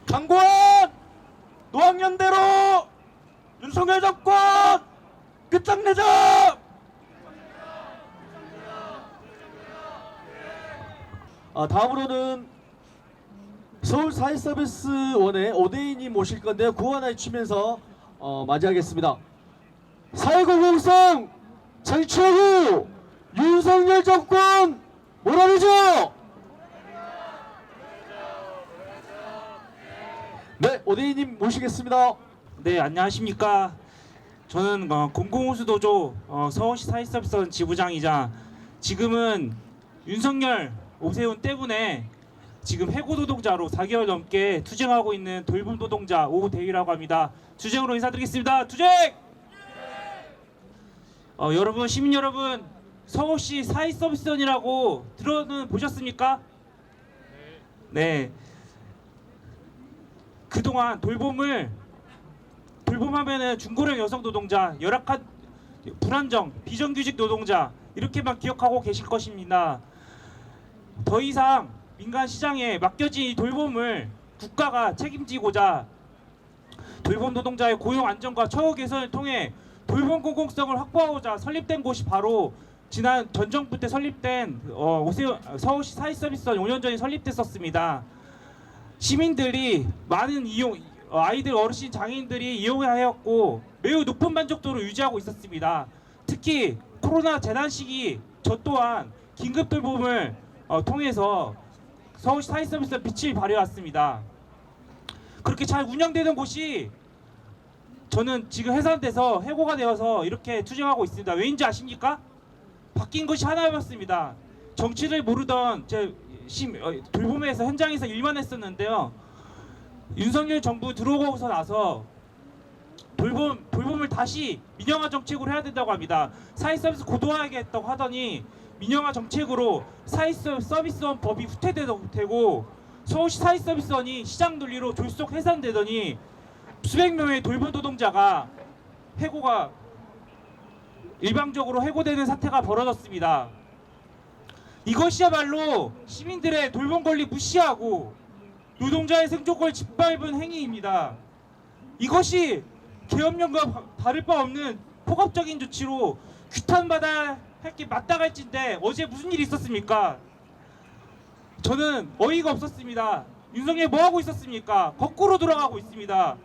강권 노학연대로 윤석열 정권 끝장내자! 다음으로는 서울사회서비스원의 오대인님 모실 건데요. 구호 하나 주면서 맞이하겠습니다. 사회공공성 쟁취하고 윤석열 정권 몰아내죠! 네, 오대인님 모시겠습니다. 네, 안녕하십니까. 저는 공공호수도조 서울시 사회서비스원 지부장이자 지금은 윤석열 오세훈 때문에 지금 해고 노동자로 4개월 넘게 투쟁하고 있는 돌봄 노동자 오대희라고 합니다. 투쟁으로 인사드리겠습니다. 투쟁! 여러분, 시민 여러분, 서울시 사회서비스원이라고 들어는 보셨습니까? 네. 그동안 돌봄하면은 중고령 여성 노동자, 열악한 불안정, 비정규직 노동자 이렇게만 기억하고 계실 것입니다. 더 이상 민간 시장에 맡겨진 이 돌봄을 국가가 책임지고자 돌봄 노동자의 고용 안정과 처우 개선을 통해 돌봄 공공성을 확보하고자 설립된 곳이 바로 지난 전 정부 때 설립된 서울시 사회서비스원 5년 전에 설립됐었습니다. 시민들이 많은 아이들, 어르신, 장애인들이 이용하였고 매우 높은 만족도를 유지하고 있었습니다. 특히 코로나 재난 시기 저 또한 긴급 돌봄을 통해서 서울시 사회서비스에 빛을 발해왔습니다. 그렇게 잘 운영되는 곳이 저는 지금 해산돼서 해고가 되어서 이렇게 투쟁하고 있습니다. 왜인지 아십니까? 바뀐 것이 하나였습니다. 정치를 모르던 돌봄에서 현장에서 일만 했었는데요. 윤석열 정부 들어오고서 나서 돌봄을 다시 민영화 정책으로 해야 된다고 합니다. 사회서비스 고도화하겠다고 하더니 민영화 정책으로 사회서비스원 법이 후퇴되고 서울시 사회서비스원이 시장 논리로 졸속 해산되더니 수백 명의 돌봄 노동자가 일방적으로 해고되는 사태가 벌어졌습니다. 이것이야말로 시민들의 돌봄 권리 무시하고 노동자의 생존권을 짓밟은 행위입니다. 이것이 계엄령과 다를 바 없는 폭압적인 조치로 규탄받아야 할 게 마땅할진데 어제 무슨 일이 있었습니까? 저는 어이가 없었습니다. 윤석열 뭐하고 있었습니까? 거꾸로 돌아가고 있습니다.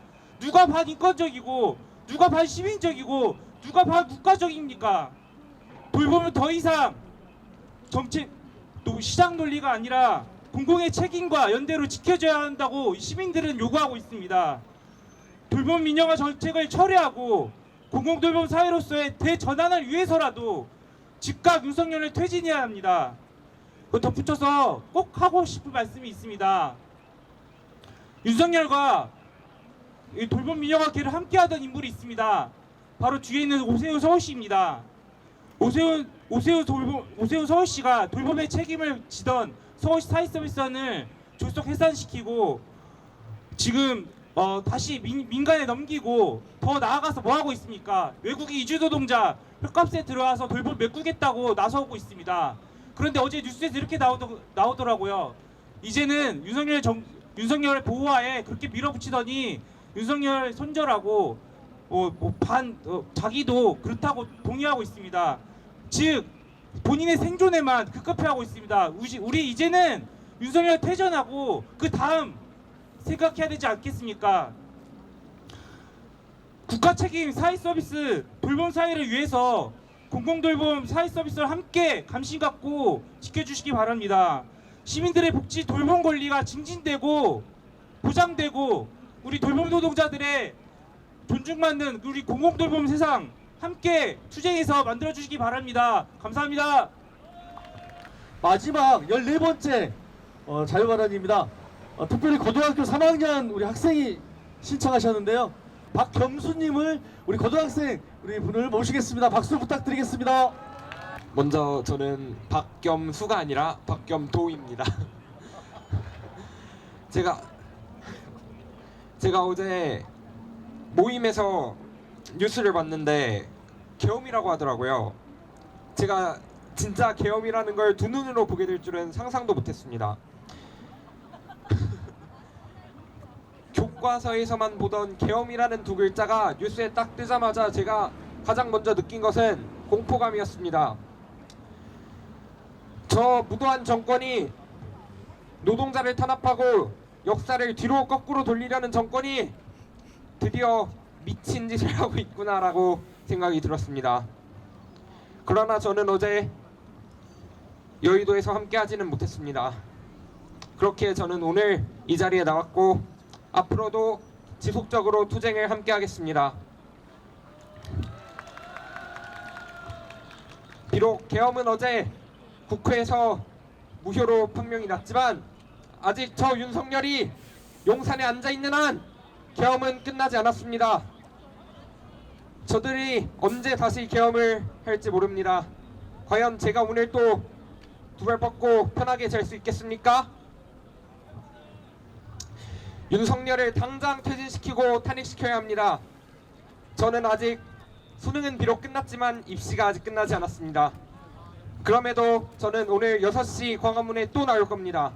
누가 반인권적이고 누가 반시민적이고 누가 반국가적입니까? 돌봄은 더 이상 시장 논리가 아니라 공공의 책임과 연대로 지켜져야 한다고 시민들은 요구하고 있습니다. 돌봄 민영화 정책을 철회하고 공공돌봄 사회로서의 대전환을 위해서라도 즉각 윤석열을 퇴진해야 합니다. 덧붙여서 꼭 하고 싶은 말씀이 있습니다. 윤석열과 이 돌봄 민영화 계를 함께하던 인물이 있습니다. 바로 뒤에 있는 오세훈 서울시입니다. 오세훈 서울시가 돌봄의 책임을 지던 서울시 사회서비스원을 졸속 해산시키고 지금 다시 민간에 넘기고 더 나아가서 뭐하고 있습니까? 외국인 이주노동자 혈값에 들어와서 돌봄 메꾸겠다고 나서고 있습니다. 그런데 어제 뉴스에서 이렇게 나오더라고요. 이제는 윤석열의 보호하에 그렇게 밀어붙이더니 윤석열 손절하고 자기도 그렇다고 동의하고 있습니다. 즉 본인의 생존에만 급급해하고 있습니다. 우리 이제는 윤석열 퇴전하고 그 다음 생각해야 되지 않겠습니까? 국가 책임 사회 서비스 돌봄 사회를 위해서 공공돌봄 사회 서비스를 함께 관심 갖고 지켜주시기 바랍니다. 시민들의 복지 돌봄 권리가 증진되고 보장되고 우리 돌봄 노동자들의 존중받는 우리 공공돌봄 세상 함께 투쟁해서 만들어주시기 바랍니다. 감사합니다. 마지막 14번째 자유발언입니다. 특별히 고등학교 3학년 우리 학생이 신청하셨는데요. 박겸수님을 우리 고등학생 우리 분을 모시겠습니다. 박수 부탁드리겠습니다. 먼저 저는 박겸수가 아니라 박겸도입니다. 제가 어제 모임에서 뉴스를 봤는데 계엄이라고 하더라고요. 제가 진짜 계엄이라는 걸 두 눈으로 보게 될 줄은 상상도 못했습니다. 교과서에서만 보던 계엄이라는 두 글자가 뉴스에 딱 뜨자마자 제가 가장 먼저 느낀 것은 공포감이었습니다. 저 무도한 정권이 노동자를 탄압하고 역사를 뒤로 거꾸로 돌리려는 정권이 드디어 미친 짓을 하고 있구나라고 생각이 들었습니다. 그러나 저는 어제 여의도에서 함께하지는 못했습니다. 그렇게 저는 오늘 이 자리에 나왔고 앞으로도 지속적으로 투쟁을 함께하겠습니다. 비록 계엄은 어제 국회에서 무효로 판명이 났지만 아직 저 윤석열이 용산에 앉아있는 한 계엄은 끝나지 않았습니다. 저들이 언제 다시 계엄을 할지 모릅니다. 과연 제가 오늘 또 두 발 뻗고 편하게 잘 수 있겠습니까? 윤석열을 당장 퇴진시키고 탄핵시켜야 합니다. 저는 아직 수능은 비록 끝났지만 입시가 아직 끝나지 않았습니다. 그럼에도 저는 오늘 6시 광화문에 또 나올 겁니다.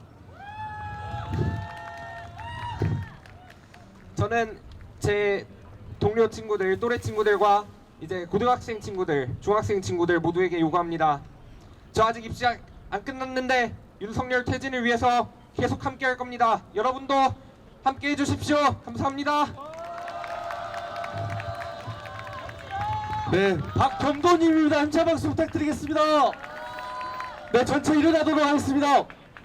저는 제 동료 친구들, 또래 친구들과 이제 고등학생 친구들, 중학생 친구들 모두에게 요구합니다. 저 아직 입시 안 끝났는데 윤석열 퇴진을 위해서 계속 함께 할 겁니다. 여러분도 함께 해주십시오. 감사합니다. 네, 박겸도님입니다. 한차 박수 부탁드리겠습니다. 네, 전체 일어나도록 하겠습니다.